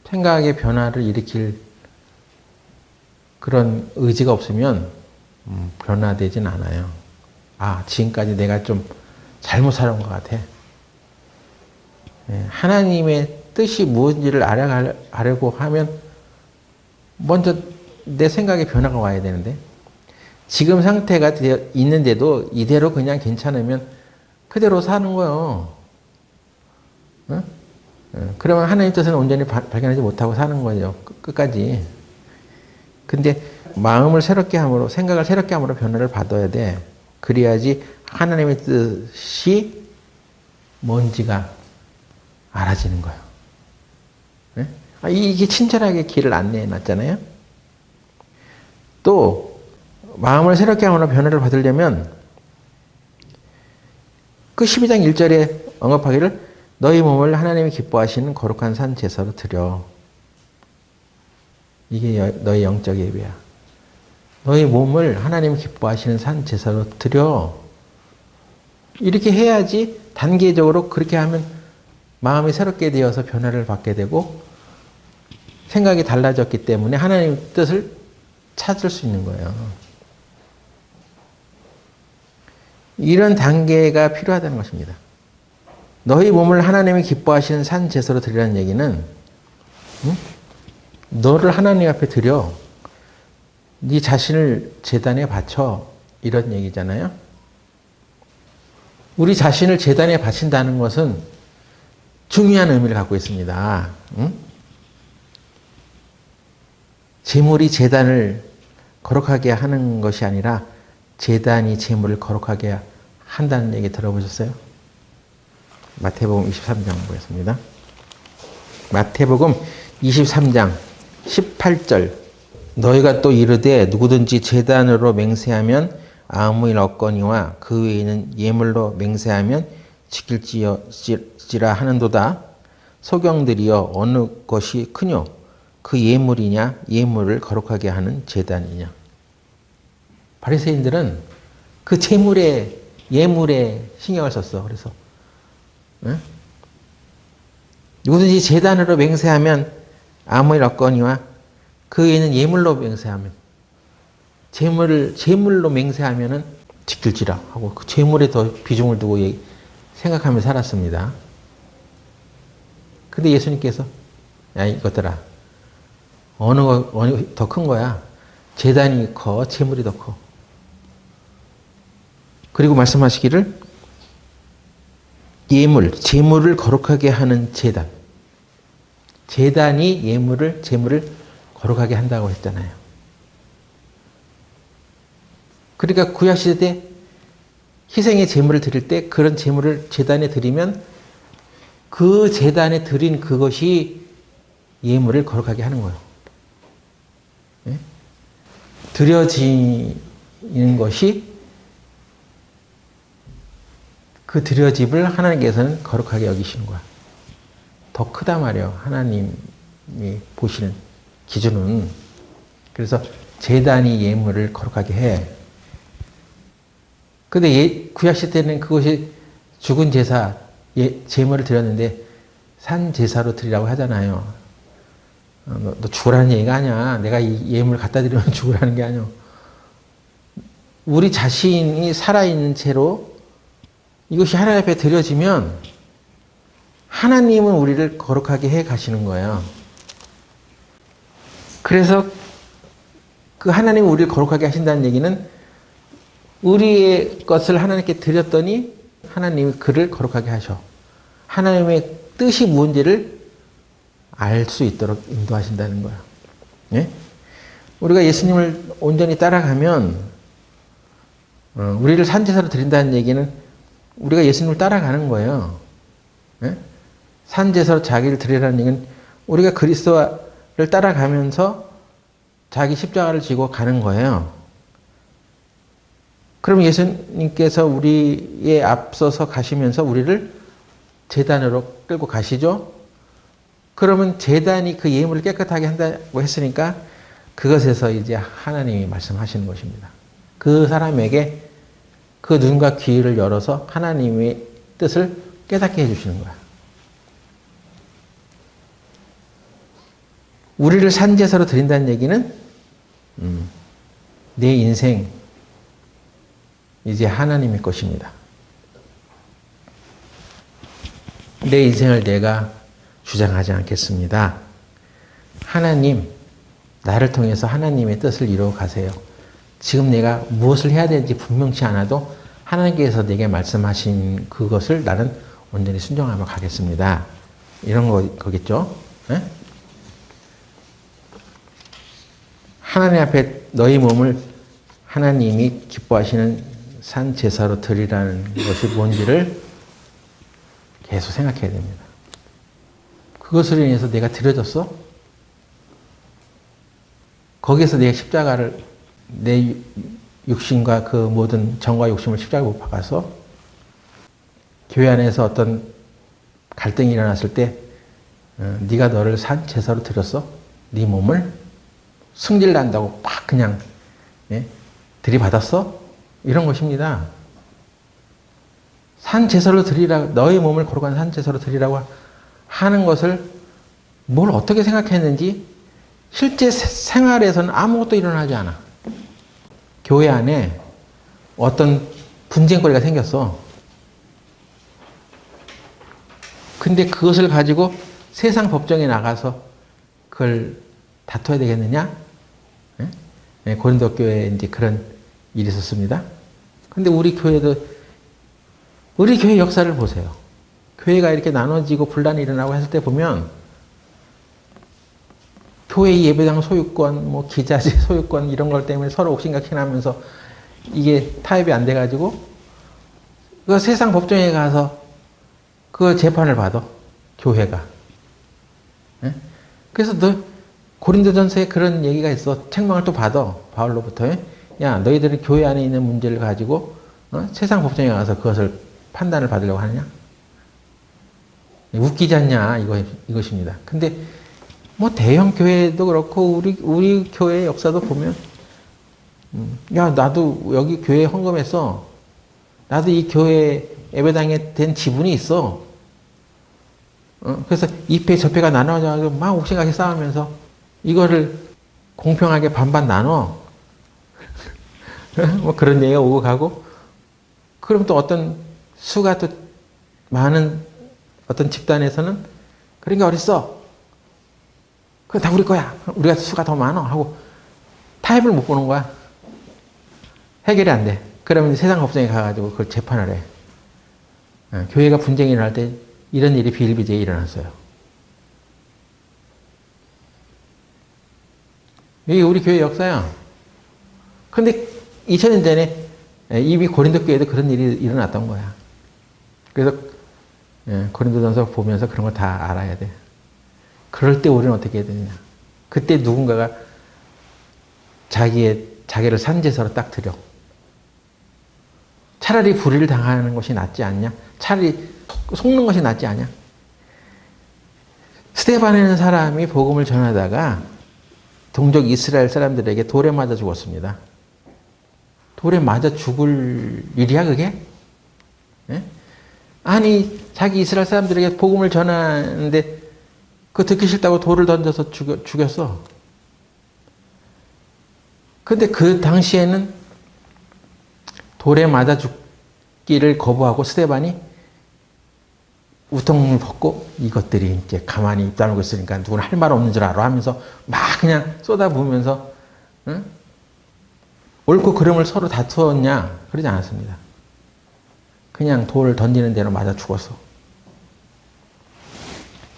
생각의 변화를 일으킬 그런 의지가 없으면 변화되진 않아요. 지금까지 내가 좀 잘못 살아온 것 같아. 하나님의 뜻이 무엇인지를 알아가려고 하면 먼저 내 생각의 변화가 와야 되는데 지금 상태가 있는데도 이대로 그냥 괜찮으면 그대로 사는 거예요. 그러면 하나님 뜻은 온전히 발견하지 못하고 사는 거예요. 끝까지. 근데 마음을 새롭게 함으로 생각을 새롭게 함으로 변화를 받아야 돼. 그래야지 하나님의 뜻이 뭔지가 알아지는 거예요. 이게 친절하게 길을 안내해 놨잖아요. 또 마음을 새롭게 함으로 변화를 받으려면 그 12장 1절에 언급하기를 너희 몸을 하나님이 기뻐하시는 거룩한 산 제사로 드려. 이게 너희 영적 예배야. 너희 몸을 하나님이 기뻐하시는 산 제사로 드려. 이렇게 해야지 단계적으로 그렇게 하면 마음이 새롭게 되어서 변화를 받게 되고 생각이 달라졌기 때문에 하나님의 뜻을 찾을 수 있는 거예요. 이런 단계가 필요하다는 것입니다. 너희 몸을 하나님이 기뻐하시는 산 제사로 드리라는 얘기는 너를 하나님 앞에 드려 네 자신을 제단에 바쳐 이런 얘기잖아요. 우리 자신을 제단에 바친다는 것은 중요한 의미를 갖고 있습니다. 제물이 제단을 거룩하게 하는 것이 아니라 제단이 제물을 거룩하게 한다는 얘기 들어보셨어요? 마태복음 23장 보겠습니다. 마태복음 23장 18절 너희가 또 이르되 누구든지 제단으로 맹세하면 아무 일 없거니와 그 외에는 예물로 맹세하면 지킬지라 하는도다. 소경들이여 어느 것이 크뇨? 그 예물이냐 예물을 거룩하게 하는 제단이냐. 바리새인들은 그 제물에 예물에 신경을 썼어. 그래서 누구든지 제단으로 맹세하면 아무 일 없거니와 그 외에는 예물로 맹세하면 제물로 맹세하면은 지킬지라 하고 그 제물에 더 비중을 두고 생각하며 살았습니다. 근데 예수님께서 야 이것들아 어느 더 큰 거야? 제단이 커, 제물이 더 커. 그리고 말씀하시기를 제물을 거룩하게 하는 제단. 제단이 제물을 거룩하게 한다고 했잖아요. 그러니까 구약시대 때 희생의 제물을 드릴 때 그런 제물을 제단에 드리면 그 제단에 드린 그것이 예물을 거룩하게 하는 거예요. 예? 드려지는 것이 그 드려짐을 하나님께서는 거룩하게 여기시는 거야. 더 크다 말이에요. 하나님이 보시는 기준은. 그래서 제단이 예물을 거룩하게 해. 근데 구약시대 때는 그것이 죽은 제사, 제물을 드렸는데 산 제사로 드리라고 하잖아요. 너 죽으라는 얘기가 아니야. 내가 이 예물 갖다 드리면 죽으라는 게 아니야. 우리 자신이 살아있는 채로 이것이 하나님 앞에 드려지면 하나님은 우리를 거룩하게 해 가시는 거예요. 그래서 그 하나님은 우리를 거룩하게 하신다는 얘기는 우리의 것을 하나님께 드렸더니 하나님이 그를 거룩하게 하셔. 하나님의 뜻이 무엇인지를 알 수 있도록 인도하신다는 거야. 예? 우리가 예수님을 온전히 따라가면 우리를 산제사로 드린다는 얘기는 우리가 예수님을 따라가는 거예요. 예? 산제사로 자기를 드리라는 얘기는 우리가 그리스도를 따라가면서 자기 십자가를 지고 가는 거예요. 그럼 예수님께서 우리에 앞서서 가시면서 우리를 제단으로 끌고 가시죠. 그러면 제단이 그 예물을 깨끗하게 한다고 했으니까 그것에서 이제 하나님이 말씀하시는 것입니다. 그 사람에게 그 눈과 귀를 열어서 하나님의 뜻을 깨닫게 해주시는 거야. 우리를 산제사로 드린다는 얘기는 내 인생 이제 하나님의 것입니다. 내 인생을 내가 주장하지 않겠습니다. 하나님, 나를 통해서 하나님의 뜻을 이루어 가세요. 지금 내가 무엇을 해야 되는지 분명치 않아도 하나님께서 내게 말씀하신 그것을 나는 온전히 순종하며 가겠습니다. 이런 거겠죠? 네? 하나님 앞에 너희 몸을 하나님이 기뻐하시는 산 제사로 드리라는 것이 뭔지를 계속 생각해야 됩니다. 그것으로 인해서 내가 드려졌어? 거기에서 내 십자가를 내 육신과 그 모든 정과 욕심을 십자가에 못 박아서 교회 안에서 어떤 갈등이 일어났을 때 네가 너를 산 제사로 드렸어? 네 몸을 승질 난다고 막 그냥 들이받았어? 이런 것입니다. 산 제사로 드리라, 너의 몸을 거룩한 산 제사로 드리라고 하는 것을 뭘 어떻게 생각했는지 실제 생활에서는 아무것도 일어나지 않아. 교회 안에 어떤 분쟁거리가 생겼어. 근데 그것을 가지고 세상 법정에 나가서 그걸 다퉈야 되겠느냐? 네, 고린도 교회에 이제 그런 일이 있었습니다. 근데 우리 교회 역사를 보세요. 교회가 이렇게 나눠지고 분란이 일어나고 했을 때 보면 교회 예배당 소유권, 뭐 기자재 소유권 이런 걸 때문에 서로 옥신각신하면서 이게 타협이 안 돼가지고 그 세상 법정에 가서 그 재판을 받아 교회가. 예? 그래서 고린도전서에 그런 얘기가 있어. 책망을 또 받아 바울로부터. 야, 너희들은 교회 안에 있는 문제를 가지고 세상 법정에 가서 그것을 판단을 받으려고 하느냐? 웃기지 않냐 이것입니다. 근데 뭐 대형 교회도 그렇고 우리 교회 역사도 보면 야, 나도 여기 교회에 헌금했어. 나도 이 교회 예배당에 된 지분이 있어. 그래서 이패 저패가 나눠져가지고 막 옥신각신 싸우면서 이거를 공평하게 반반 나눠. 뭐 그런 얘기가 오고 가고. 그럼 또 어떤 수가 또 많은 어떤 집단에서는 그런 게 어딨어. 그거 다 우리 거야. 우리가 수가 더 많아. 하고 타협을 못 보는 거야. 해결이 안 돼. 그러면 세상 법정에 가가지고 그걸 재판을 해. 교회가 분쟁이 일어날 때 이런 일이 비일비재에 일어났어요. 이게 우리 교회 역사야. 근데 2000년 전에 이미 고린도 교회에도 그런 일이 일어났던 거야. 그래서 고린도전서 보면서 그런 걸 다 알아야 돼. 그럴 때 우리는 어떻게 해야 되느냐. 그때 누군가가 자기를 산제사로 딱 드려. 차라리 불의를 당하는 것이 낫지 않냐? 차라리 속는 것이 낫지 않냐? 스데반이라는 사람이 복음을 전하다가 동족 이스라엘 사람들에게 돌에 맞아 죽었습니다. 돌에 맞아 죽을 일이야 그게? 예? 아니 자기 이스라엘 사람들에게 복음을 전하는데 그거 듣기 싫다고 돌을 던져서 죽였어. 근데 그 당시에는 돌에 맞아 죽기를 거부하고 스데반이 우통을 벗고 이것들이 이제 가만히 입 다물고 있으니까 누구는 할 말 없는 줄 알아 하면서 막 그냥 쏟아부으면서 응? 옳고 그름을 서로 다투었냐? 그러지 않았습니다. 그냥 돌을 던지는 대로 맞아 죽었어.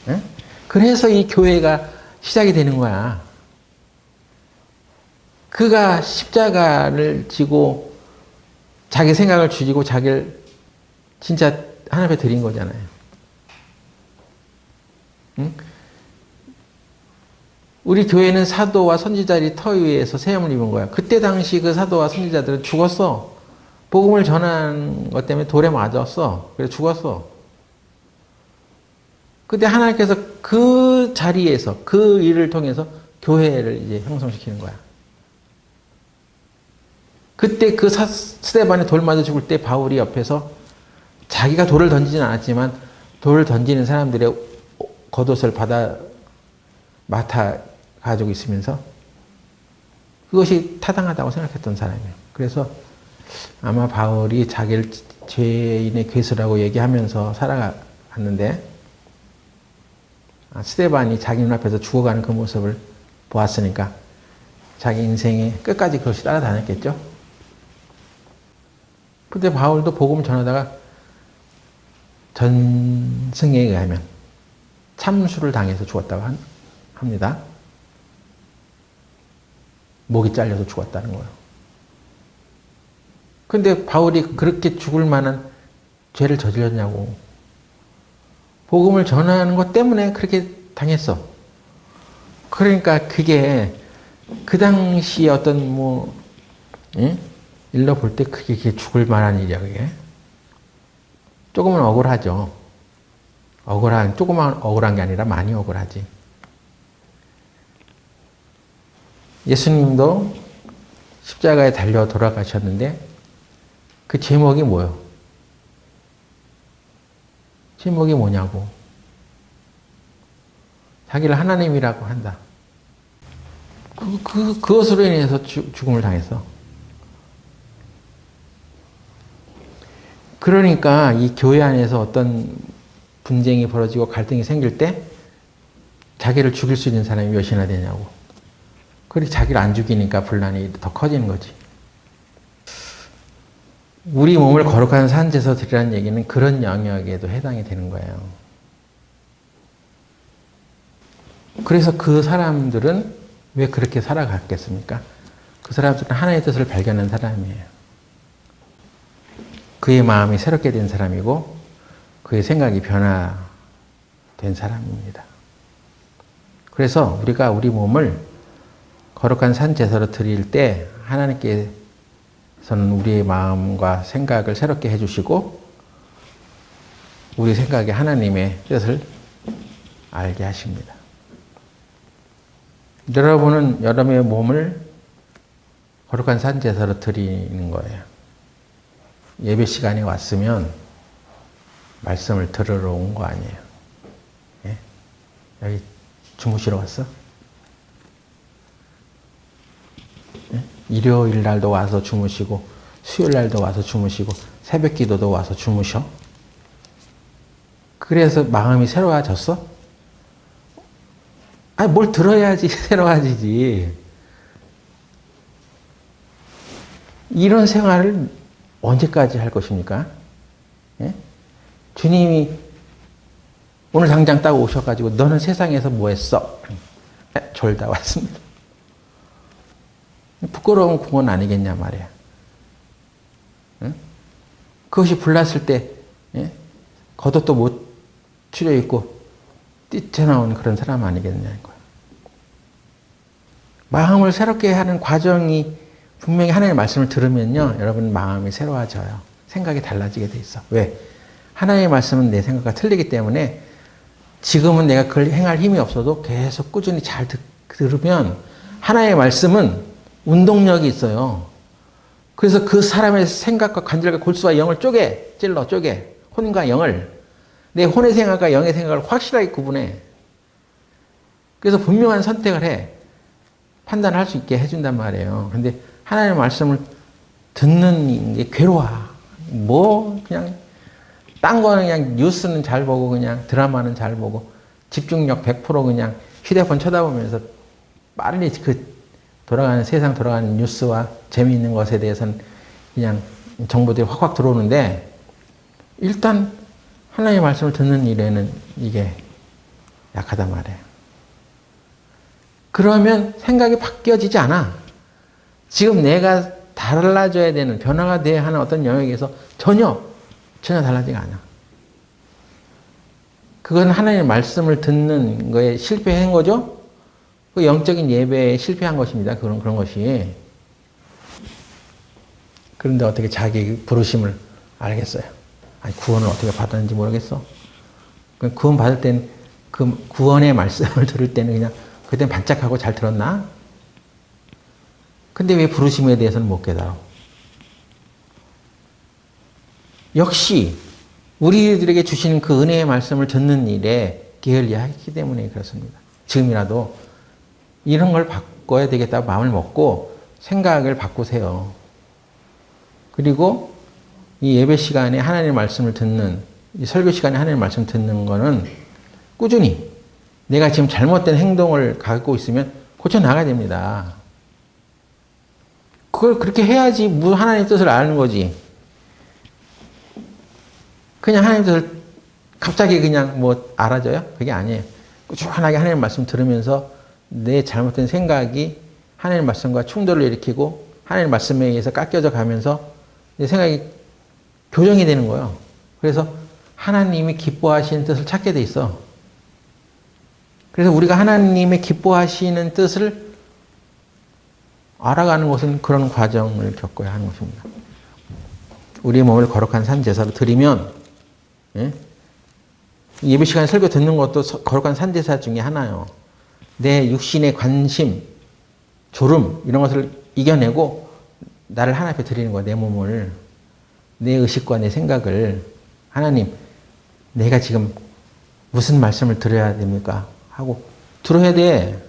응? 그래서 이 교회가 시작이 되는 거야. 그가 십자가를 지고 자기 생각을 죽이고 자기를 진짜 하나님 앞에 드린 거잖아요. 응? 우리 교회는 사도와 선지자들이 터 위에서 세움을 입은 거야. 그때 당시 그 사도와 선지자들은 죽었어. 복음을 전한 것 때문에 돌에 맞았어. 그래서 죽었어. 근데 하나님께서 그 자리에서 그 일을 통해서 교회를 이제 형성시키는 거야. 그때 그 스데반이 돌 맞아 죽을 때 바울이 옆에서 자기가 돌을 던지진 않았지만 돌을 던지는 사람들의 겉옷을 맡아 가지고 있으면서 그것이 타당하다고 생각했던 사람이에요. 그래서 아마 바울이 자기를 죄인의 괴수라고 얘기하면서 살아갔는데 스데반이 자기 눈앞에서 죽어가는 그 모습을 보았으니까 자기 인생의 끝까지 그것이 따라다녔겠죠. 근데 바울도 복음을 전하다가 전승에 의하면 참수를 당해서 죽었다고 합니다. 목이 잘려서 죽었다는 거예요. 근데 바울이 그렇게 죽을 만한 죄를 저질렀냐고. 복음을 전하는 것 때문에 그렇게 당했어. 그러니까 그게 그 당시 어떤 일로 볼 때 그게 죽을 만한 일이야, 그게. 조금은 억울하죠. 조금만 억울한 게 아니라 많이 억울하지. 예수님도 십자가에 달려 돌아가셨는데 그 제목이 뭐예요? 신복이 뭐냐고. 자기를 하나님이라고 한다. 그것으로 인해서 죽음을 당했어. 그러니까 이 교회 안에서 어떤 분쟁이 벌어지고 갈등이 생길 때 자기를 죽일 수 있는 사람이 몇이나 되냐고. 그리고 자기를 안 죽이니까 분란이 더 커지는 거지. 우리 몸을 거룩한 산제서 드리라는 얘기는 그런 영역에도 해당이 되는 거예요. 그래서 그 사람들은 왜 그렇게 살아갔겠습니까? 그 사람들은 하나님의 뜻을 발견한 사람이에요. 그의 마음이 새롭게 된 사람이고 그의 생각이 변화된 사람입니다. 그래서 우리가 우리 몸을 거룩한 산제사로 드릴 때 하나님께서는 우리의 마음과 생각을 새롭게 해주시고 우리 생각에 하나님의 뜻을 알게 하십니다. 여러분은 여러분의 몸을 거룩한 산제사로 드리는 거예요. 예배 시간이 왔으면 말씀을 들으러 온 거 아니에요. 예? 여기 주무시러 왔어? 예? 일요일 날도 와서 주무시고 수요일 날도 와서 주무시고 새벽 기도도 와서 주무셔? 그래서 마음이 새로워졌어? 아니 뭘 들어야지 새로워지지. 이런 생활을 언제까지 할 것입니까? 예? 주님이 오늘 당장 딱 오셔가지고 너는 세상에서 뭐 했어? 졸다 왔습니다. 부끄러운 구원 아니겠냐 말이야. 응? 그것이 불났을 때 예? 겉옷도 못 추려입고 뛰쳐나오는 그런 사람 아니겠냐는 거야. 마음을 새롭게 하는 과정이 분명히 하나님의 말씀을 들으면요. 여러분 마음이 새로워져요. 생각이 달라지게 돼 있어. 왜? 하나님의 말씀은 내 생각과 틀리기 때문에 지금은 내가 그걸 행할 힘이 없어도 계속 꾸준히 잘 들으면 하나님의 말씀은 운동력이 있어요. 그래서 그 사람의 생각과 관절과 골수와 영을 찔러 혼과 영을 내 혼의 생각과 영의 생각을 확실하게 구분해. 그래서 분명한 선택을 해. 판단할 수 있게 해준단 말이에요. 근데 하나님의 말씀을 듣는 게 괴로워. 그냥 딴 거는 그냥 뉴스는 잘 보고 그냥 드라마는 잘 보고 집중력 100% 그냥 휴대폰 쳐다보면서 빨리 세상 돌아가는 뉴스와 재미있는 것에 대해서는 그냥 정보들이 확확 들어오는데 일단 하나님의 말씀을 듣는 일에는 이게 약하단 말이에요. 그러면 생각이 바뀌어지지 않아. 지금 내가 달라져야 되는, 변화가 돼야 하는 어떤 영역에서 전혀 달라지가 않아. 그건 하나님의 말씀을 듣는 거에 실패한 거죠? 그 영적인 예배에 실패한 것입니다. 그런 것이. 그런데 어떻게 자기 부르심을 알겠어요? 아니, 구원을 어떻게 받았는지 모르겠어. 구원 받을 땐 그 구원의 말씀을 들을 때는 그냥 그땐 반짝하고 잘 들었나? 근데 왜 부르심에 대해서는 못 깨달아? 역시 우리들에게 주시는 그 은혜의 말씀을 듣는 일에 게을리하기 때문에 그렇습니다. 지금이라도 이런 걸 바꿔야 되겠다고 마음을 먹고 생각을 바꾸세요. 그리고 이 예배 시간에 하나님의 말씀을 듣는, 이 설교 시간에 하나님의 말씀 듣는 거는 꾸준히 내가 지금 잘못된 행동을 갖고 있으면 고쳐나가야 됩니다. 그걸 그렇게 해야지 하나님의 뜻을 아는 거지. 그냥 하나님의 뜻을 갑자기 그냥 알아져요? 그게 아니에요. 꾸준하게 하나님의 말씀 들으면서 내 잘못된 생각이 하나님의 말씀과 충돌을 일으키고 하나님의 말씀에 의해서 깎여져 가면서 내 생각이 교정이 되는 거예요. 그래서 하나님이 기뻐하시는 뜻을 찾게 돼 있어. 그래서 우리가 하나님의 기뻐하시는 뜻을 알아가는 것은 그런 과정을 겪어야 하는 것입니다. 우리의 몸을 거룩한 산제사로 드리면 예배 시간에 설교 듣는 것도 거룩한 산제사 중에 하나예요. 내 육신의 관심, 졸음 이런 것을 이겨내고 나를 하나님 앞에 드리는 거야. 내 몸을, 내 의식과 내 생각을 하나님 내가 지금 무슨 말씀을 드려야 됩니까? 하고 들어야 돼.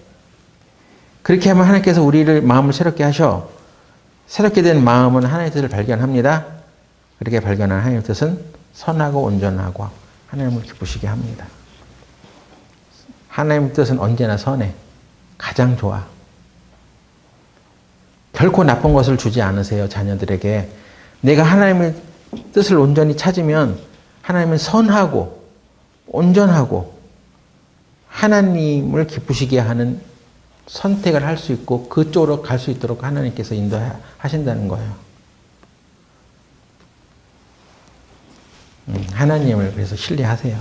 그렇게 하면 하나님께서 우리를 마음을 새롭게 하셔. 새롭게 된 마음은 하나님의 뜻을 발견합니다. 그렇게 발견한 하나님의 뜻은 선하고 온전하고 하나님을 기쁘시게 합니다. 하나님의 뜻은 언제나 선해. 가장 좋아. 결코 나쁜 것을 주지 않으세요, 자녀들에게. 내가 하나님의 뜻을 온전히 찾으면 하나님은 선하고 온전하고 하나님을 기쁘시게 하는 선택을 할 수 있고 그쪽으로 갈 수 있도록 하나님께서 인도하신다는 거예요. 하나님을 그래서 신뢰하세요.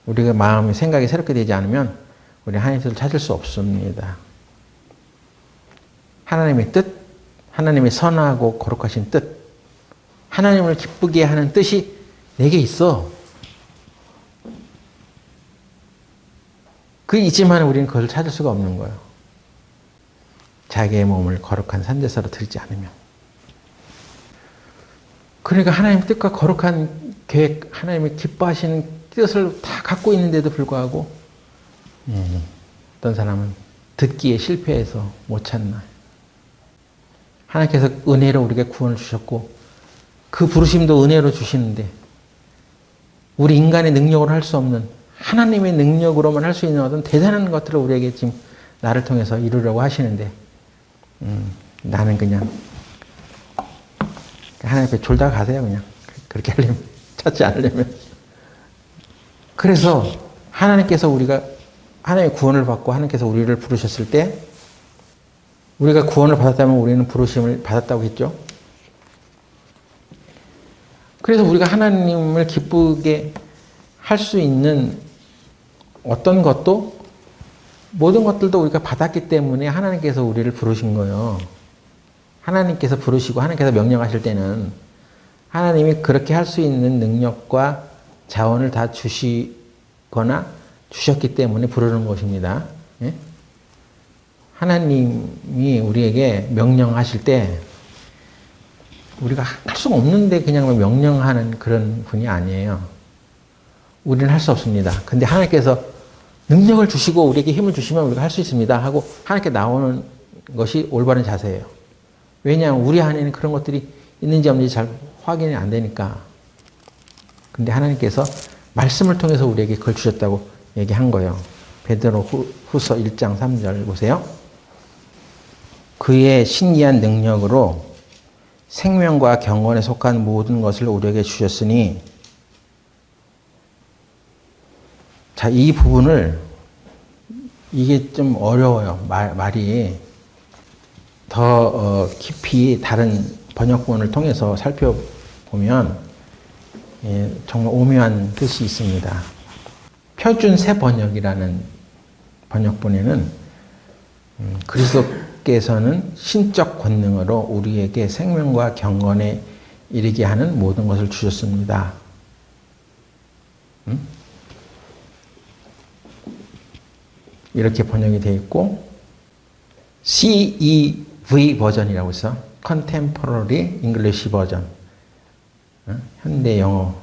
우리가 마음이 생각이 새롭게 되지 않으면 우리 하나님의 뜻을 찾을 수 없습니다. 하나님의 뜻, 하나님의 선하고 거룩하신 뜻, 하나님을 기쁘게 하는 뜻이 내게 있어. 그게 있지만 우리는 그걸 찾을 수가 없는 거예요. 자기의 몸을 거룩한 산제사로 드리지 않으면. 그러니까 하나님의 뜻과 거룩한 계획, 하나님의 기뻐하시는 뜻을 다 갖고 있는데도 불구하고 어떤 사람은 듣기에 실패해서 못 찾나. 하나님께서 은혜로 우리에게 구원을 주셨고 그 부르심도 은혜로 주시는데 우리 인간의 능력으로 할 수 없는 하나님의 능력으로만 할 수 있는 어떤 대단한 것들을 우리에게 지금 나를 통해서 이루려고 하시는데 나는 그냥 하나님 앞에 졸다가 가세요. 그냥 그렇게 하려면 찾지 않으려면. 그래서 하나님께서 우리가 하나님의 구원을 받고 하나님께서 우리를 부르셨을 때 우리가 구원을 받았다면 우리는 부르심을 받았다고 했죠. 그래서 우리가 하나님을 기쁘게 할 수 있는 어떤 것도 모든 것들도 우리가 받았기 때문에 하나님께서 우리를 부르신 거예요. 하나님께서 부르시고 하나님께서 명령하실 때는 하나님이 그렇게 할 수 있는 능력과 자원을 다 주시거나 주셨기 때문에 부르는 것입니다. 예? 하나님이 우리에게 명령하실 때 우리가 할 수가 없는데 그냥 명령하는 그런 분이 아니에요. 우리는 할 수 없습니다. 근데 하나님께서 능력을 주시고 우리에게 힘을 주시면 우리가 할 수 있습니다 하고 하나님께 나오는 것이 올바른 자세예요. 왜냐하면 우리 안에는 그런 것들이 있는지 없는지 잘 확인이 안 되니까. 근데 하나님께서 말씀을 통해서 우리에게 그걸 주셨다고 얘기한 거예요. 베드로 후서 1장 3절 보세요. 그의 신기한 능력으로 생명과 경건에 속한 모든 것을 우리에게 주셨으니, 자, 이 부분을 이게 좀 어려워요. 말이 더 깊이 다른 번역본을 통해서 살펴보면 정말 오묘한 뜻이 있습니다. 표준 새 번역이라는 번역본에는 그리스도께서는 신적 권능으로 우리에게 생명과 경건에 이르게 하는 모든 것을 주셨습니다. 이렇게 번역이 되어 있고, CEV 버전이라고 해서 Contemporary English 버전, 현대 영어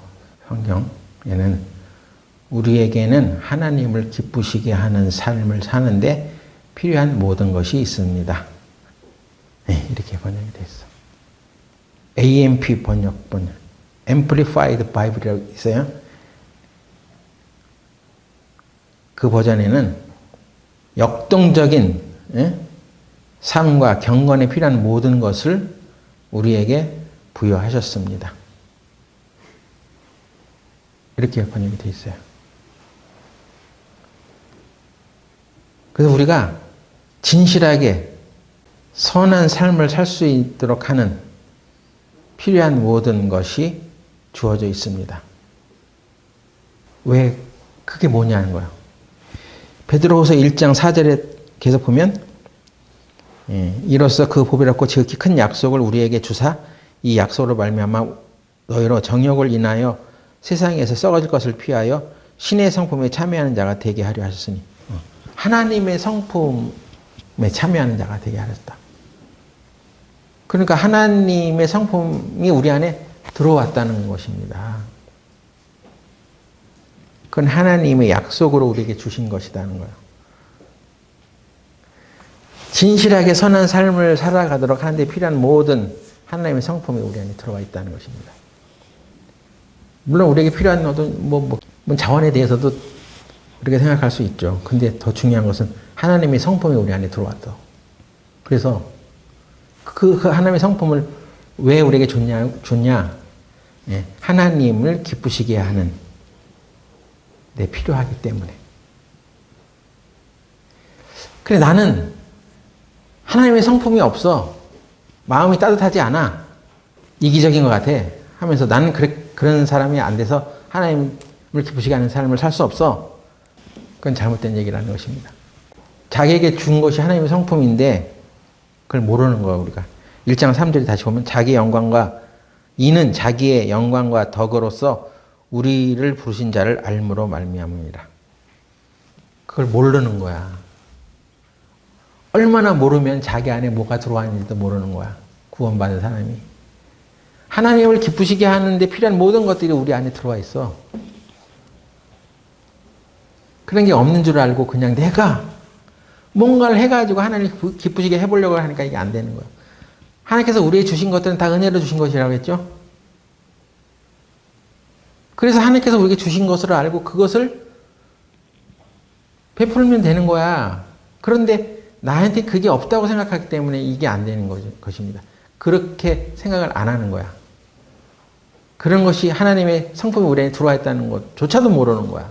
성경에는 우리에게는 하나님을 기쁘시게 하는 삶을 사는데 필요한 모든 것이 있습니다. 네, 이렇게 번역이 되어 있어. AMP 번역본, Amplified Bible이라고 있어요. 그 버전에는 역동적인 삶과 경건에 필요한 모든 것을 우리에게 부여하셨습니다. 이렇게 번역이 되어 있어요. 그래서 우리가 진실하게 선한 삶을 살 수 있도록 하는 필요한 모든 것이 주어져 있습니다. 왜 그게 뭐냐는 거예요. 베드로후서 1장 4절에 계속 보면 이로써 그 보배롭고 지극히 큰 약속을 우리에게 주사 이 약속으로 말미암아 너희로 정욕을 인하여 세상에서 썩어질 것을 피하여 신의 성품에 참여하는 자가 되게 하려 하셨으니, 하나님의 성품에 참여하는 자가 되게 하셨다. 그러니까 하나님의 성품이 우리 안에 들어왔다는 것입니다. 그건 하나님의 약속으로 우리에게 주신 것이라는 거예요. 진실하게 선한 삶을 살아가도록 하는데 필요한 모든 하나님의 성품이 우리 안에 들어와 있다는 것입니다. 물론 우리에게 필요한 어떤 자원에 대해서도 그렇게 생각할 수 있죠. 근데 더 중요한 것은 하나님의 성품이 우리 안에 들어왔다. 그래서 그 하나님의 성품을 왜 우리에게 줬냐? 예, 하나님을 기쁘시게 하는 데 필요하기 때문에. 그래, 나는 하나님의 성품이 없어. 마음이 따뜻하지 않아. 이기적인 것 같아. 하면서 나는 그런 사람이 안 돼서 하나님을 기쁘시게 하는 삶을 살 수 없어. 그건 잘못된 얘기라는 것입니다. 자기에게 준 것이 하나님의 성품인데 그걸 모르는 거야, 우리가. 1장 3절에 다시 보면 자기의 영광과 이는 자기의 영광과 덕으로서 우리를 부르신 자를 알므로 말미암음이라. 그걸 모르는 거야. 얼마나 모르면 자기 안에 뭐가 들어와 있는지도 모르는 거야. 구원받은 사람이. 하나님을 기쁘시게 하는데 필요한 모든 것들이 우리 안에 들어와 있어. 그런 게 없는 줄 알고 그냥 내가 뭔가를 해가지고 하나님을 기쁘시게 해보려고 하니까 이게 안 되는 거야. 하나님께서 우리에게 주신 것들은 다 은혜로 주신 것이라고 했죠. 그래서 하나님께서 우리에게 주신 것을 알고 그것을 베풀면 되는 거야. 그런데 나한테 그게 없다고 생각하기 때문에 이게 안 되는 것입니다. 그렇게 생각을 안 하는 거야. 그런 것이 하나님의 성품이 우리 안에 들어와 있다는 것조차도 모르는 거야.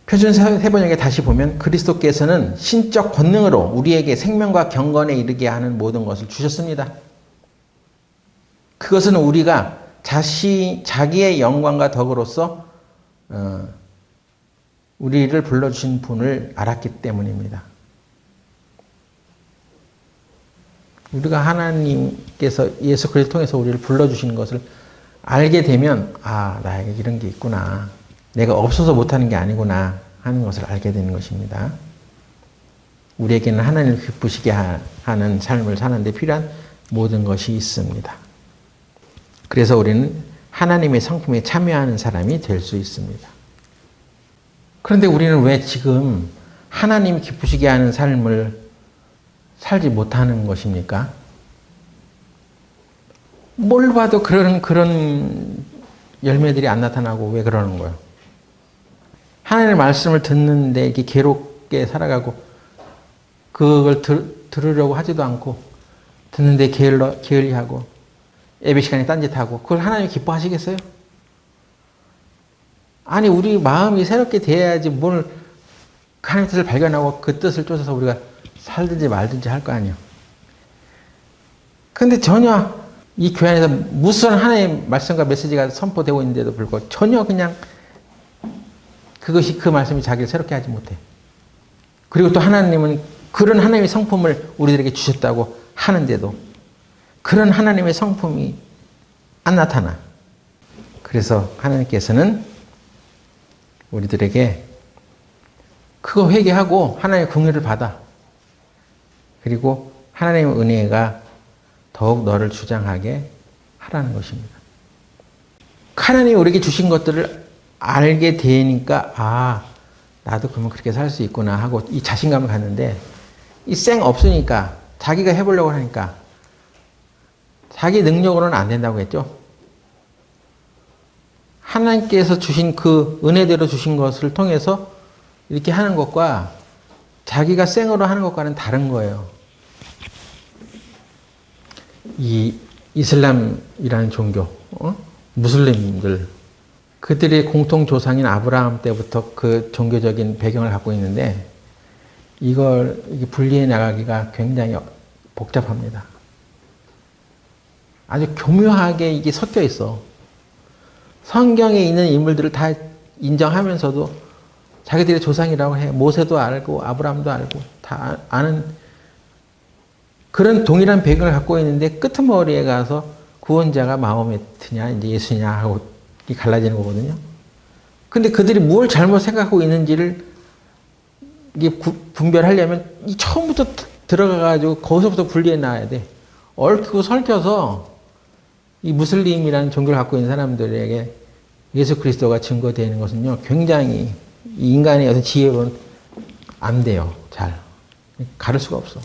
표준 세번역에 다시 보면 그리스도께서는 신적 권능으로 우리에게 생명과 경건에 이르게 하는 모든 것을 주셨습니다. 그것은 우리가 자기의 영광과 덕으로서 우리를 불러주신 분을 알았기 때문입니다. 우리가 하나님께서 예수 그리스도를 통해서 우리를 불러주신 것을 알게 되면 아, 나에게 이런 게 있구나. 내가 없어서 못하는 게 아니구나 하는 것을 알게 되는 것입니다. 우리에게는 하나님을 기쁘시게 하는 삶을 사는 데 필요한 모든 것이 있습니다. 그래서 우리는 하나님의 성품에 참여하는 사람이 될 수 있습니다. 그런데 우리는 왜 지금 하나님 기쁘시게 하는 삶을 살지 못하는 것입니까? 뭘 봐도 그런 열매들이 안 나타나고 왜 그러는 거예요? 하나님의 말씀을 듣는데 이렇게 괴롭게 살아가고 그걸 들으려고 하지도 않고 듣는데 게을리하고 예배 시간에 딴짓하고 그걸 하나님이 기뻐하시겠어요? 아니 우리 마음이 새롭게 돼야지 뭘 하나님의 뜻을 발견하고 그 뜻을 쫓아서 우리가 살든지 말든지 할 거 아니에요. 그런데 전혀 이 교회 안에서 무슨 하나님의 말씀과 메시지가 선포되고 있는데도 불구하고 전혀 그냥 그 말씀이 자기를 새롭게 하지 못해. 그리고 또 하나님은 그런 하나님의 성품을 우리들에게 주셨다고 하는데도 그런 하나님의 성품이 안 나타나. 그래서 하나님께서는 우리들에게 그거 회개하고 하나님의 긍휼을 받아. 그리고 하나님의 은혜가 더욱 너를 주장하게 하라는 것입니다. 하나님이 우리에게 주신 것들을 알게 되니까 아 나도 그러면 그렇게 살 수 있구나 하고 이 자신감을 갖는데 이 쌩 없으니까 자기가 해보려고 하니까 자기 능력으로는 안 된다고 했죠. 하나님께서 주신 그 은혜대로 주신 것을 통해서 이렇게 하는 것과 자기가 쌩으로 하는 것과는 다른 거예요. 이 이슬람이라는 종교, 무슬림들 그들의 공통 조상인 아브라함 때부터 그 종교적인 배경을 갖고 있는데 이걸 분리해 나가기가 굉장히 복잡합니다. 아주 교묘하게 이게 섞여 있어. 성경에 있는 인물들을 다 인정하면서도 자기들의 조상이라고 해. 모세도 알고 아브라함도 알고 다 아는 그런 동일한 배경을 갖고 있는데 끄트머리에 가서 구원자가 마호메트냐 이제 예수냐 하고 갈라지는 거거든요. 근데 그들이 뭘 잘못 생각하고 있는지를 이게 분별하려면 이 처음부터 들어가가지고 거기서부터 분리해 놔야 돼. 얽히고 설켜서 이 무슬림이라는 종교를 갖고 있는 사람들에게 예수 그리스도가 증거되는 것은요, 굉장히 이 인간의 어떤 지혜로는 안 돼요. 잘. 가를 수가 없어.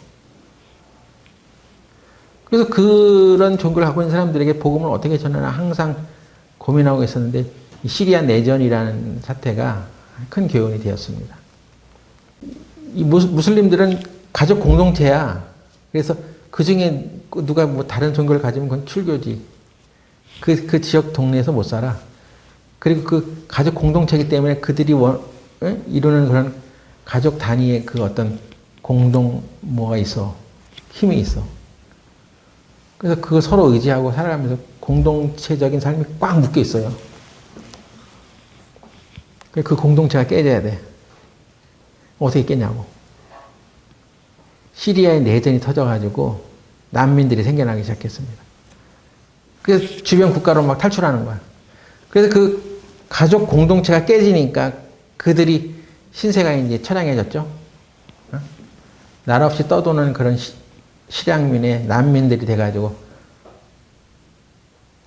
그래서 그런 종교를 갖고 있는 사람들에게 복음을 어떻게 전하나 항상 고민하고 있었는데, 이 시리아 내전이라는 사태가 큰 교훈이 되었습니다. 이 무슬림들은 가족 공동체야. 그래서 그 중에 누가 뭐 다른 종교를 가지면 그건 출교지. 그 지역 동네에서 못 살아. 그리고 그 가족 공동체이기 때문에 그들이 이루는 그런 가족 단위의 그 어떤 공동 뭐가 있어. 힘이 있어. 그래서 그거 서로 의지하고 살아가면서 공동체적인 삶이 꽉 묶여 있어요. 그 공동체가 깨져야 돼. 어떻게 깨냐고. 시리아의 내전이 터져가지고 난민들이 생겨나기 시작했습니다. 그래서 주변 국가로 막 탈출하는 거야. 그래서 그 가족 공동체가 깨지니까 그들이 신세가 이제 처량해졌죠. 나라 없이 떠도는 그런 실향민의 난민들이 돼가지고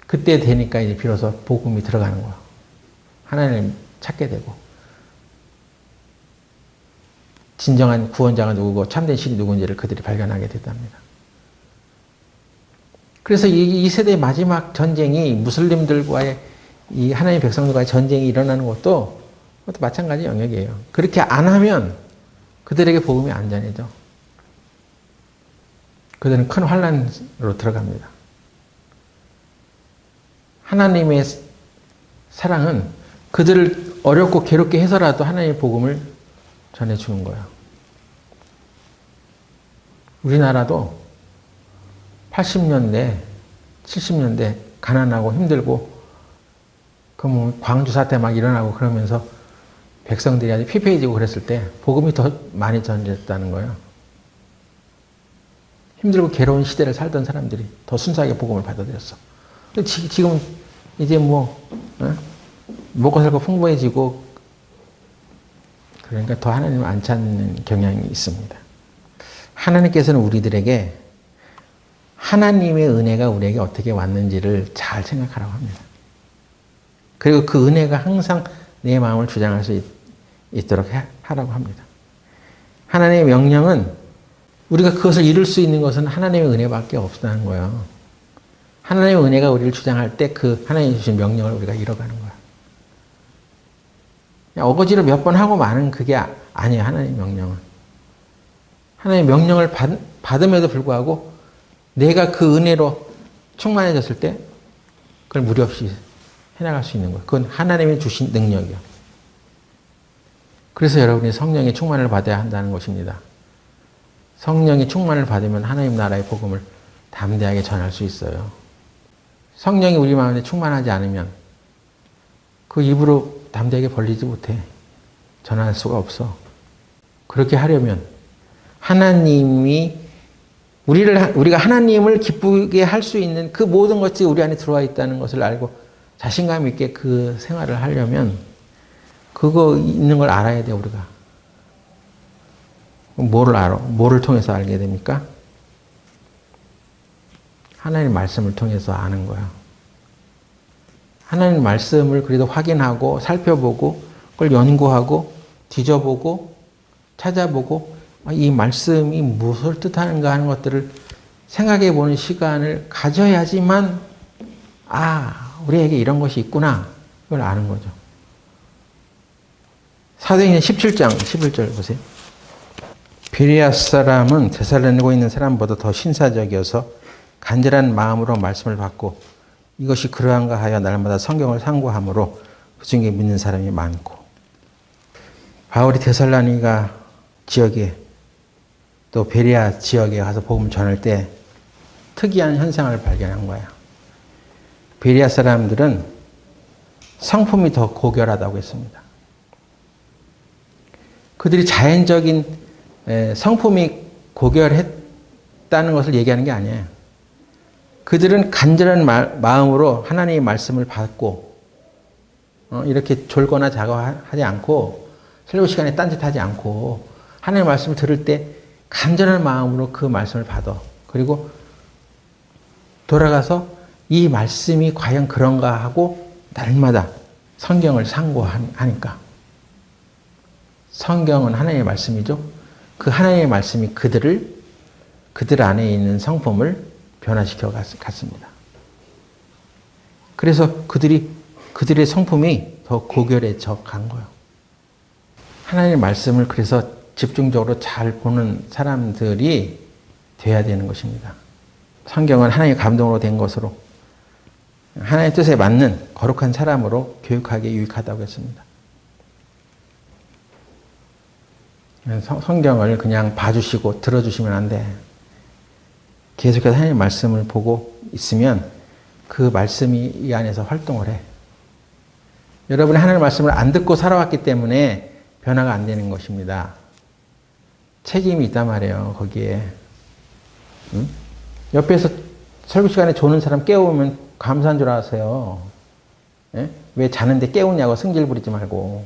그때 되니까 이제 비로소 복음이 들어가는 거야. 하나님을 찾게 되고 진정한 구원자가 누구고 참된 신이 누군지를 그들이 발견하게 됐답니다. 그래서 이 세대의 마지막 전쟁이 무슬림들과의 이 하나님의 백성들과의 전쟁이 일어나는 것도 마찬가지 영역이에요. 그렇게 안 하면 그들에게 복음이 안 전해져. 그들은 큰 환난으로 들어갑니다. 하나님의 사랑은 그들을 어렵고 괴롭게 해서라도 하나님의 복음을 전해주는 거예요. 우리나라도 80년대, 70년대 가난하고 힘들고 그 뭐 광주 사태 막 일어나고 그러면서 백성들이 아주 피폐해지고 그랬을 때 복음이 더 많이 전해졌다는 거예요. 힘들고 괴로운 시대를 살던 사람들이 더 순수하게 복음을 받아들였어. 근데 지금 이제 먹고 살고 풍부해지고 그러니까 더 하나님을 안 찾는 경향이 있습니다. 하나님께서는 우리들에게 하나님의 은혜가 우리에게 어떻게 왔는지를 잘 생각하라고 합니다. 그리고 그 은혜가 항상 내 마음을 주장할 수 있도록 하라고 합니다. 하나님의 명령은 우리가 그것을 이룰 수 있는 것은 하나님의 은혜밖에 없다는 거예요. 하나님의 은혜가 우리를 주장할 때 그 하나님이 주신 명령을 우리가 이뤄가는 거야. 그냥 어거지로 몇 번 하고 마는 그게 아니에요. 하나님의 명령은. 하나님의 명령을 받음에도 불구하고 내가 그 은혜로 충만해졌을 때 그걸 무리 없이 해나갈 수 있는 거예요. 그건 하나님이 주신 능력이요. 그래서 여러분이 성령의 충만을 받아야 한다는 것입니다. 성령의 충만을 받으면 하나님 나라의 복음을 담대하게 전할 수 있어요. 성령이 우리 마음에 충만하지 않으면 그 입으로 담대하게 벌리지 못해. 전할 수가 없어. 그렇게 하려면 하나님이 우리가 하나님을 기쁘게 할 수 있는 그 모든 것이 우리 안에 들어와 있다는 것을 알고 자신감 있게 그 생활을 하려면 그거 있는 걸 알아야 돼, 우리가. 뭐를 알아? 뭐를 통해서 알게 됩니까? 하나님 말씀을 통해서 아는 거야. 하나님 말씀을 그래도 확인하고 살펴보고 그걸 연구하고 뒤져보고 찾아보고 이 말씀이 무엇을 뜻하는가 하는 것들을 생각해 보는 시간을 가져야지만 우리에게 이런 것이 있구나 그걸 아는 거죠. 사도행전 17장 11절 보세요. 베레아 사람은 데살로니가에 있는 사람보다 더 신사적이어서 간절한 마음으로 말씀을 받고 이것이 그러한가 하여 날마다 성경을 상고하므로 그 중에 믿는 사람이 많고. 바울이 데살로니가 지역에 또 베레아 지역에 가서 복음을 전할 때 특이한 현상을 발견한 거야. 베레아 사람들은 성품이 더 고결하다고 했습니다. 그들이 자연적인 성품이 고결했다는 것을 얘기하는 게 아니에요. 그들은 간절한 마음으로 하나님의 말씀을 받고 이렇게 졸거나 작업하지 않고 설교 시간에 딴짓하지 않고 하나님의 말씀을 들을 때 간절한 마음으로 그 말씀을 받아. 그리고 돌아가서 이 말씀이 과연 그런가 하고 날마다 성경을 상고하니까. 성경은 하나님의 말씀이죠. 그 하나님의 말씀이 그들 안에 있는 성품을 변화시켜 갔습니다. 그래서 그들의 성품이 더 고결해져 간 거예요. 하나님의 말씀을 그래서 집중적으로 잘 보는 사람들이 돼야 되는 것입니다. 성경은 하나님의 감동으로 된 것으로 하나님의 뜻에 맞는 거룩한 사람으로 교육하기에 유익하다고 했습니다. 성경을 그냥 봐주시고 들어주시면 안 돼. 계속해서 하나님의 말씀을 보고 있으면 그 말씀이 이 안에서 활동을 해. 여러분이 하나님의 말씀을 안 듣고 살아왔기 때문에 변화가 안 되는 것입니다. 책임이 있단 말이에요, 거기에. 응? 옆에서 설교 시간에 조는 사람 깨우면 감사한 줄 아세요. 예? 왜 자는데 깨우냐고 승질 부리지 말고.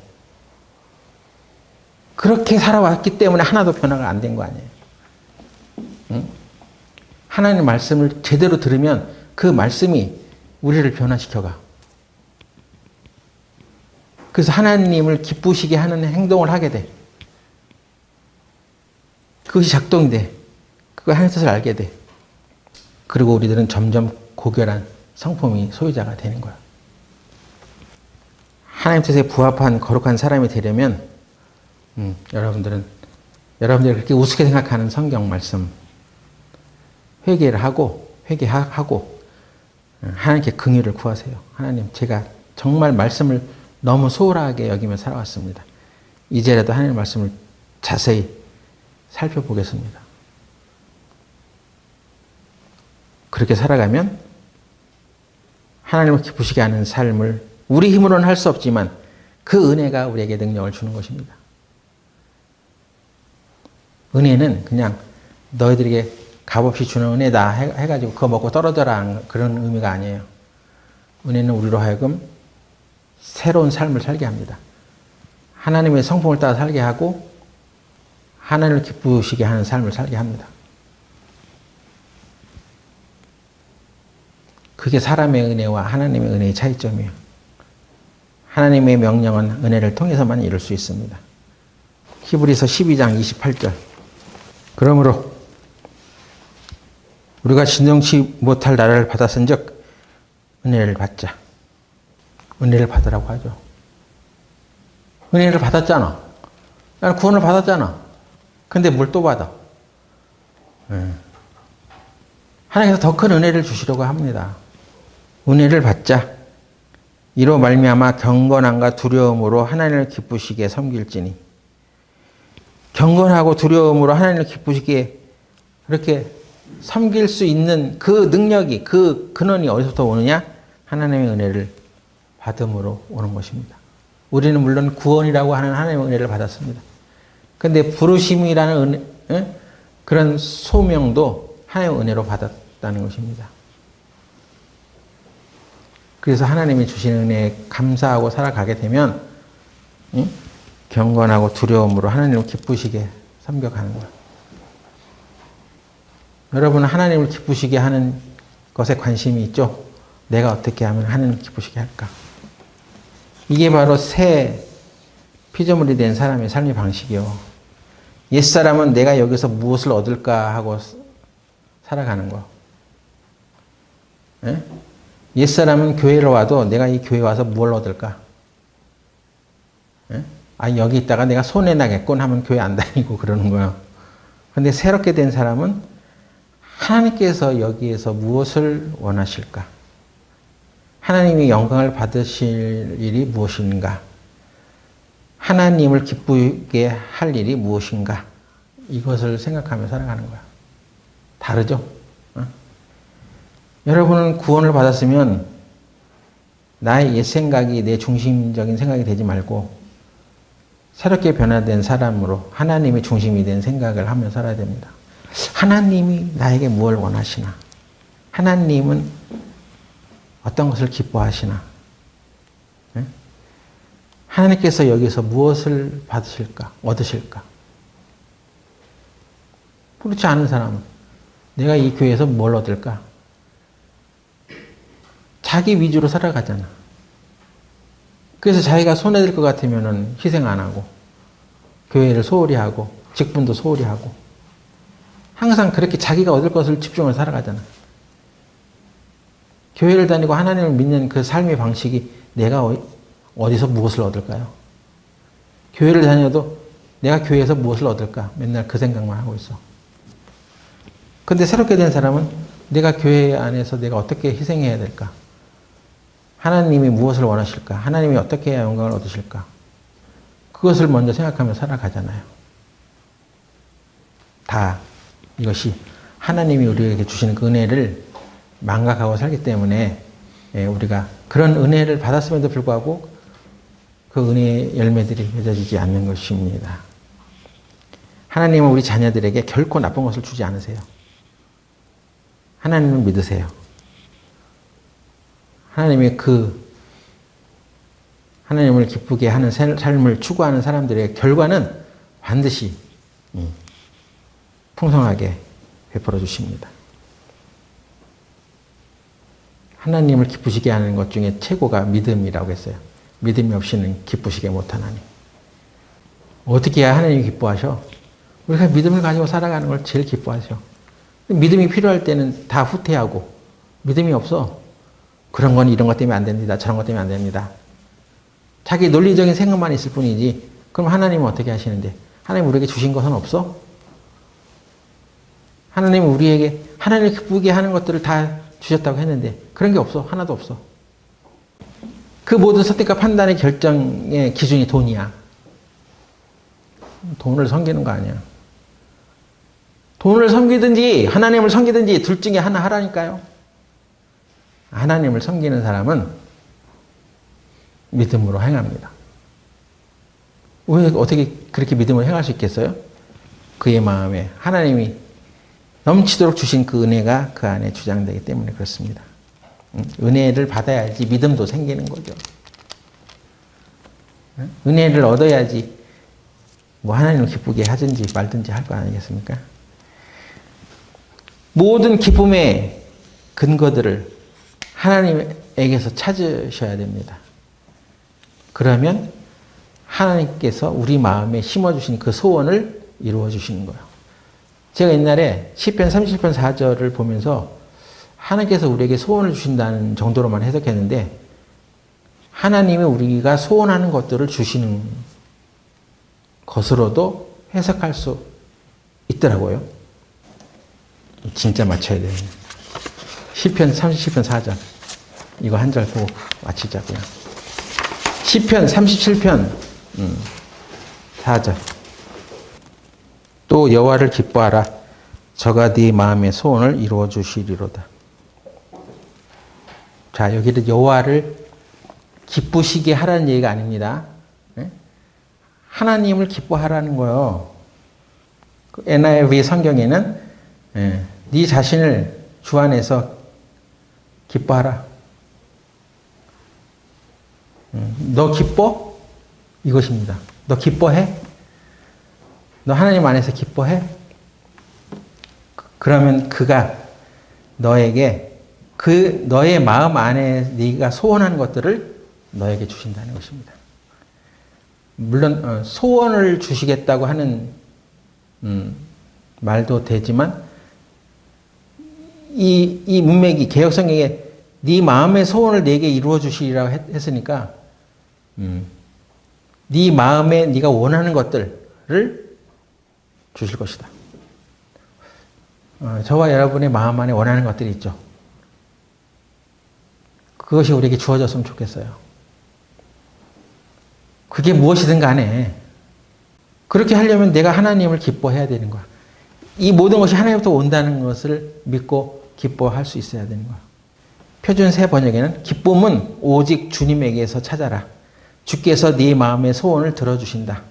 그렇게 살아왔기 때문에 하나도 변화가 안 된 거 아니에요. 응? 하나님의 말씀을 제대로 들으면 그 말씀이 우리를 변화시켜가. 그래서 하나님을 기쁘시게 하는 행동을 하게 돼. 그것이 작동이 돼. 그거 하나님의 뜻을 알게 돼. 그리고 우리들은 점점 고결한 성품이 소유자가 되는 거야. 하나님 뜻에 부합한 거룩한 사람이 되려면 여러분들이 그렇게 우습게 생각하는 성경 말씀 회개하고 하나님께 긍휼을 구하세요. 하나님, 제가 정말 말씀을 너무 소홀하게 여기며 살아왔습니다. 이제라도 하나님의 말씀을 자세히 살펴보겠습니다. 그렇게 살아가면 하나님을 기쁘시게 하는 삶을 우리 힘으로는 할 수 없지만 그 은혜가 우리에게 능력을 주는 것입니다. 은혜는 그냥 너희들에게 값없이 주는 은혜다 해가지고 그거 먹고 떨어져라 그런 의미가 아니에요. 은혜는 우리로 하여금 새로운 삶을 살게 합니다. 하나님의 성품을 따라 살게 하고 하나님을 기쁘시게 하는 삶을 살게 합니다. 그게 사람의 은혜와 하나님의 은혜의 차이점이에요. 하나님의 명령은 은혜를 통해서만 이룰 수 있습니다. 히브리서 12장 28절. 그러므로 우리가 진정치 못할 나라를 받았은즉 은혜를 받자. 은혜를 받으라고 하죠. 은혜를 받았잖아. 나는 구원을 받았잖아. 근데 뭘 또 받아? 하나님께서 더 큰 은혜를 주시려고 합니다. 은혜를 받자. 이로 말미암아 경건함과 두려움으로 하나님을 기쁘시게 섬길지니. 경건하고 두려움으로 하나님을 기쁘시게 그렇게 섬길 수 있는 그 능력이, 그 근원이 어디서부터 오느냐? 하나님의 은혜를 받음으로 오는 것입니다. 우리는 물론 구원이라고 하는 하나님의 은혜를 받았습니다. 그런데 부르심이라는 그런 소명도 하나님의 은혜로 받았다는 것입니다. 그래서 하나님이 주신 은혜에 감사하고 살아가게 되면 경건하고 두려움으로 하나님을 기쁘시게 섬겨가는 거예요. 여러분은 하나님을 기쁘시게 하는 것에 관심이 있죠? 내가 어떻게 하면 하나님을 기쁘시게 할까? 이게 바로 새 피조물이 된 사람의 삶의 방식이요. 옛사람은 내가 여기서 무엇을 얻을까 하고 살아가는 거. 예? 옛사람은 교회를 와도 내가 이 교회 와서 뭘 얻을까? 예? 아, 여기 있다가 내가 손해나겠군 하면 교회 안 다니고 그러는 거예요. 그런데 새롭게 된 사람은 하나님께서 여기에서 무엇을 원하실까? 하나님이 영광을 받으실 일이 무엇인가? 하나님을 기쁘게 할 일이 무엇인가? 이것을 생각하며 살아가는 거야. 다르죠? 여러분은 구원을 받았으면 나의 옛 생각이 내 중심적인 생각이 되지 말고 새롭게 변화된 사람으로 하나님이 중심이 된 생각을 하며 살아야 됩니다. 하나님이 나에게 무엇을 원하시나? 하나님은 어떤 것을 기뻐하시나? 네? 하나님께서 여기서 무엇을 받으실까? 얻으실까? 그렇지 않은 사람은 내가 이 교회에서 뭘 얻을까? 자기 위주로 살아가잖아. 그래서 자기가 손해될 것 같으면은 희생 안 하고, 교회를 소홀히 하고, 직분도 소홀히 하고, 항상 그렇게 자기가 얻을 것을 집중을 살아가잖아. 교회를 다니고 하나님을 믿는 그 삶의 방식이 내가 어디서 무엇을 얻을까요? 교회를 다녀도 내가 교회에서 무엇을 얻을까? 맨날 그 생각만 하고 있어. 근데 새롭게 된 사람은 내가 교회 안에서 내가 어떻게 희생해야 될까? 하나님이 무엇을 원하실까? 하나님이 어떻게 해야 영광을 얻으실까? 그것을 먼저 생각하며 살아가잖아요. 다 이것이 하나님이 우리에게 주시는 그 은혜를 망각하고 살기 때문에 우리가 그런 은혜를 받았음에도 불구하고 그 은혜의 열매들이 맺어지지 않는 것입니다. 하나님은 우리 자녀들에게 결코 나쁜 것을 주지 않으세요. 하나님을 믿으세요. 하나님의 하나님을 기쁘게 하는 삶을 추구하는 사람들의 결과는 반드시 풍성하게 베풀어 주십니다. 하나님을 기쁘시게 하는 것 중에 최고가 믿음이라고 했어요. 믿음이 없이는 기쁘시게 못하나니. 어떻게 해야 하나님이 기뻐하셔? 우리가 믿음을 가지고 살아가는 걸 제일 기뻐하셔. 믿음이 필요할 때는 다 후퇴하고, 믿음이 없어. 그런 건 이런 것 때문에 안 됩니다. 저런 것 때문에 안 됩니다. 자기 논리적인 생각만 있을 뿐이지, 그럼 하나님은 어떻게 하시는데? 하나님 우리에게 주신 것은 없어? 하나님은 우리에게 하나님을 기쁘게 하는 것들을 다 주셨다고 했는데 그런 게 없어. 하나도 없어. 그 모든 선택과 판단의 결정의 기준이 돈이야. 돈을 섬기는 거 아니야. 돈을 섬기든지 하나님을 섬기든지 둘 중에 하나 하라니까요. 하나님을 섬기는 사람은 믿음으로 행합니다. 왜 어떻게 그렇게 믿음으로 행할 수 있겠어요? 그의 마음에 하나님이 넘치도록 주신 그 은혜가 그 안에 주장되기 때문에 그렇습니다. 은혜를 받아야지 믿음도 생기는 거죠. 은혜를 얻어야지 뭐 하나님을 기쁘게 하든지 말든지 할 거 아니겠습니까? 모든 기쁨의 근거들을 하나님에게서 찾으셔야 됩니다. 그러면 하나님께서 우리 마음에 심어주신 그 소원을 이루어 주시는 거예요. 제가 옛날에 시편 37편 4절을 보면서 하나님께서 우리에게 소원을 주신다는 정도로만 해석했는데 하나님이 우리가 소원하는 것들을 주시는 것으로도 해석할 수 있더라고요. 진짜 맞춰야 돼요. 시편 37편 4절 이거 한 절 보고 마치자고요. 시편 37편 4절 또 여호와를 기뻐하라. 저가 네 마음의 소원을 이루어 주시리로다. 자, 여기는 여호와를 기쁘시게 하라는 얘기가 아닙니다. 하나님을 기뻐하라는 거예요. NIV 성경에는 네 자신을 주 안에서 기뻐하라. 너 기뻐? 이것입니다. 너 기뻐해? 너 하나님 안에서 기뻐해? 그러면 그가 너에게 너의 마음 안에 네가 소원하는 것들을 너에게 주신다는 것입니다. 물론 소원을 주시겠다고 하는 말도 되지만 이 문맥이 개역성경에 네 마음의 소원을 내게 이루어 주시리라고 했으니까 네 마음에 네가 원하는 것들을 주실 것이다. 저와 여러분의 마음 안에 원하는 것들이 있죠. 그것이 우리에게 주어졌으면 좋겠어요. 그게 무엇이든 간에 그렇게 하려면 내가 하나님을 기뻐해야 되는 거야. 이 모든 것이 하나님부터 온다는 것을 믿고 기뻐할 수 있어야 되는 거야. 표준 새 번역에는 기쁨은 오직 주님에게서 찾아라. 주께서 네 마음의 소원을 들어주신다.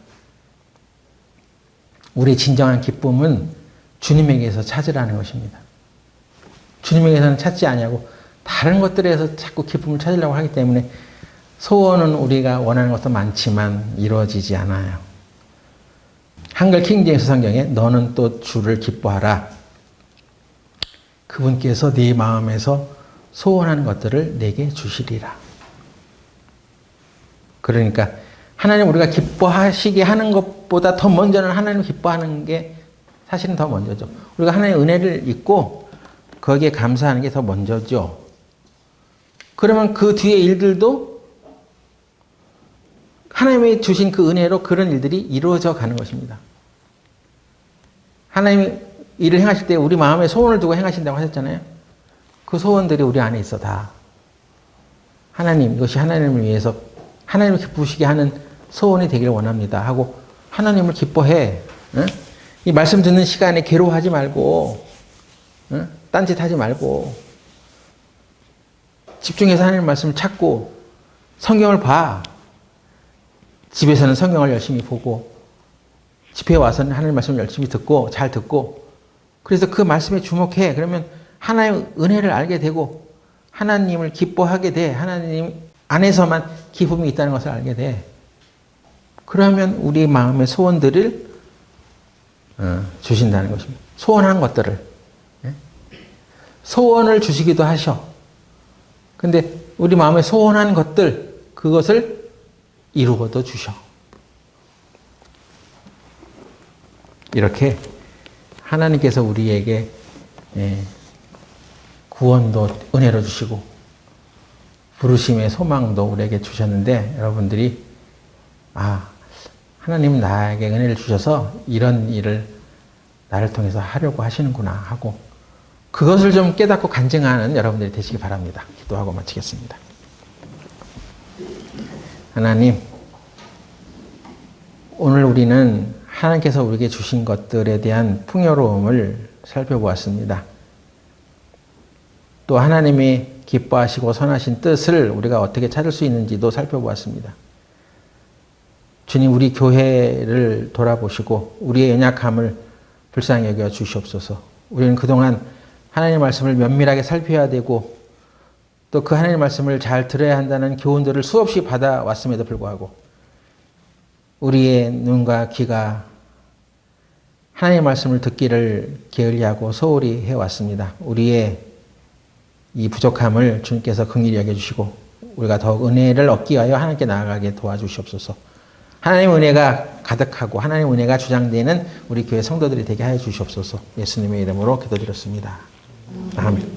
우리의 진정한 기쁨은 주님에게서 찾으라는 것입니다. 주님에게서는 찾지 아니하고 다른 것들에서 자꾸 기쁨을 찾으려고 하기 때문에 소원은 우리가 원하는 것도 많지만 이루어지지 않아요. 한글 킹제임스 성경에 너는 또 주를 기뻐하라. 그분께서 네 마음에서 소원하는 것들을 내게 주시리라. 그러니까 하나님 우리가 기뻐하시게 하는 것보다 더 먼저는 하나님 기뻐하는 게 사실은 더 먼저죠. 우리가 하나님의 은혜를 잊고 거기에 감사하는 게 더 먼저죠. 그러면 그 뒤에 일들도 하나님이 주신 그 은혜로 그런 일들이 이루어져 가는 것입니다. 하나님이 일을 행하실 때 우리 마음에 소원을 두고 행하신다고 하셨잖아요. 그 소원들이 우리 안에 있어 다. 하나님, 이것이 하나님을 위해서 하나님을 기쁘시게 하는 소원이 되기를 원합니다 하고 하나님을 기뻐해. 응? 이 말씀 듣는 시간에 괴로워하지 말고, 응? 딴짓하지 말고, 집중해서 하나님 말씀을 찾고 성경을 봐. 집에서는 성경을 열심히 보고 집회에 와서는 하나님 말씀을 열심히 듣고 잘 듣고, 그래서 그 말씀에 주목해. 그러면 하나님의 은혜를 알게 되고 하나님을 기뻐하게 돼. 하나님 안에서만 기쁨이 있다는 것을 알게 돼. 그러면 우리 마음의 소원들을 주신다는 것입니다. 소원한 것들을. 소원을 주시기도 하셔. 근데 우리 마음에 소원한 것들, 그것을 이루고도 주셔. 이렇게 하나님께서 우리에게 구원도 은혜로 주시고 부르심의 소망도 우리에게 주셨는데, 여러분들이 하나님 나에게 은혜를 주셔서 이런 일을 나를 통해서 하려고 하시는구나 하고 그것을 좀 깨닫고 간증하는 여러분들이 되시기 바랍니다. 기도하고 마치겠습니다. 하나님, 오늘 우리는 하나님께서 우리에게 주신 것들에 대한 풍요로움을 살펴보았습니다. 또 하나님이 기뻐하시고 선하신 뜻을 우리가 어떻게 찾을 수 있는지도 살펴보았습니다. 주님, 우리 교회를 돌아보시고 우리의 연약함을 불쌍히 여겨 주시옵소서. 우리는 그동안 하나님의 말씀을 면밀하게 살펴야 되고 또 그 하나님의 말씀을 잘 들어야 한다는 교훈들을 수없이 받아왔음에도 불구하고 우리의 눈과 귀가 하나님의 말씀을 듣기를 게을리하고 소홀히 해왔습니다. 우리의 이 부족함을 주님께서 긍휼히 여겨주시고 우리가 더욱 은혜를 얻기 위하여 하나님께 나아가게 도와주시옵소서. 하나님의 은혜가 가득하고 하나님의 은혜가 주장되는 우리 교회 성도들이 되게 하여 주시옵소서. 예수님의 이름으로 기도드렸습니다. 아멘.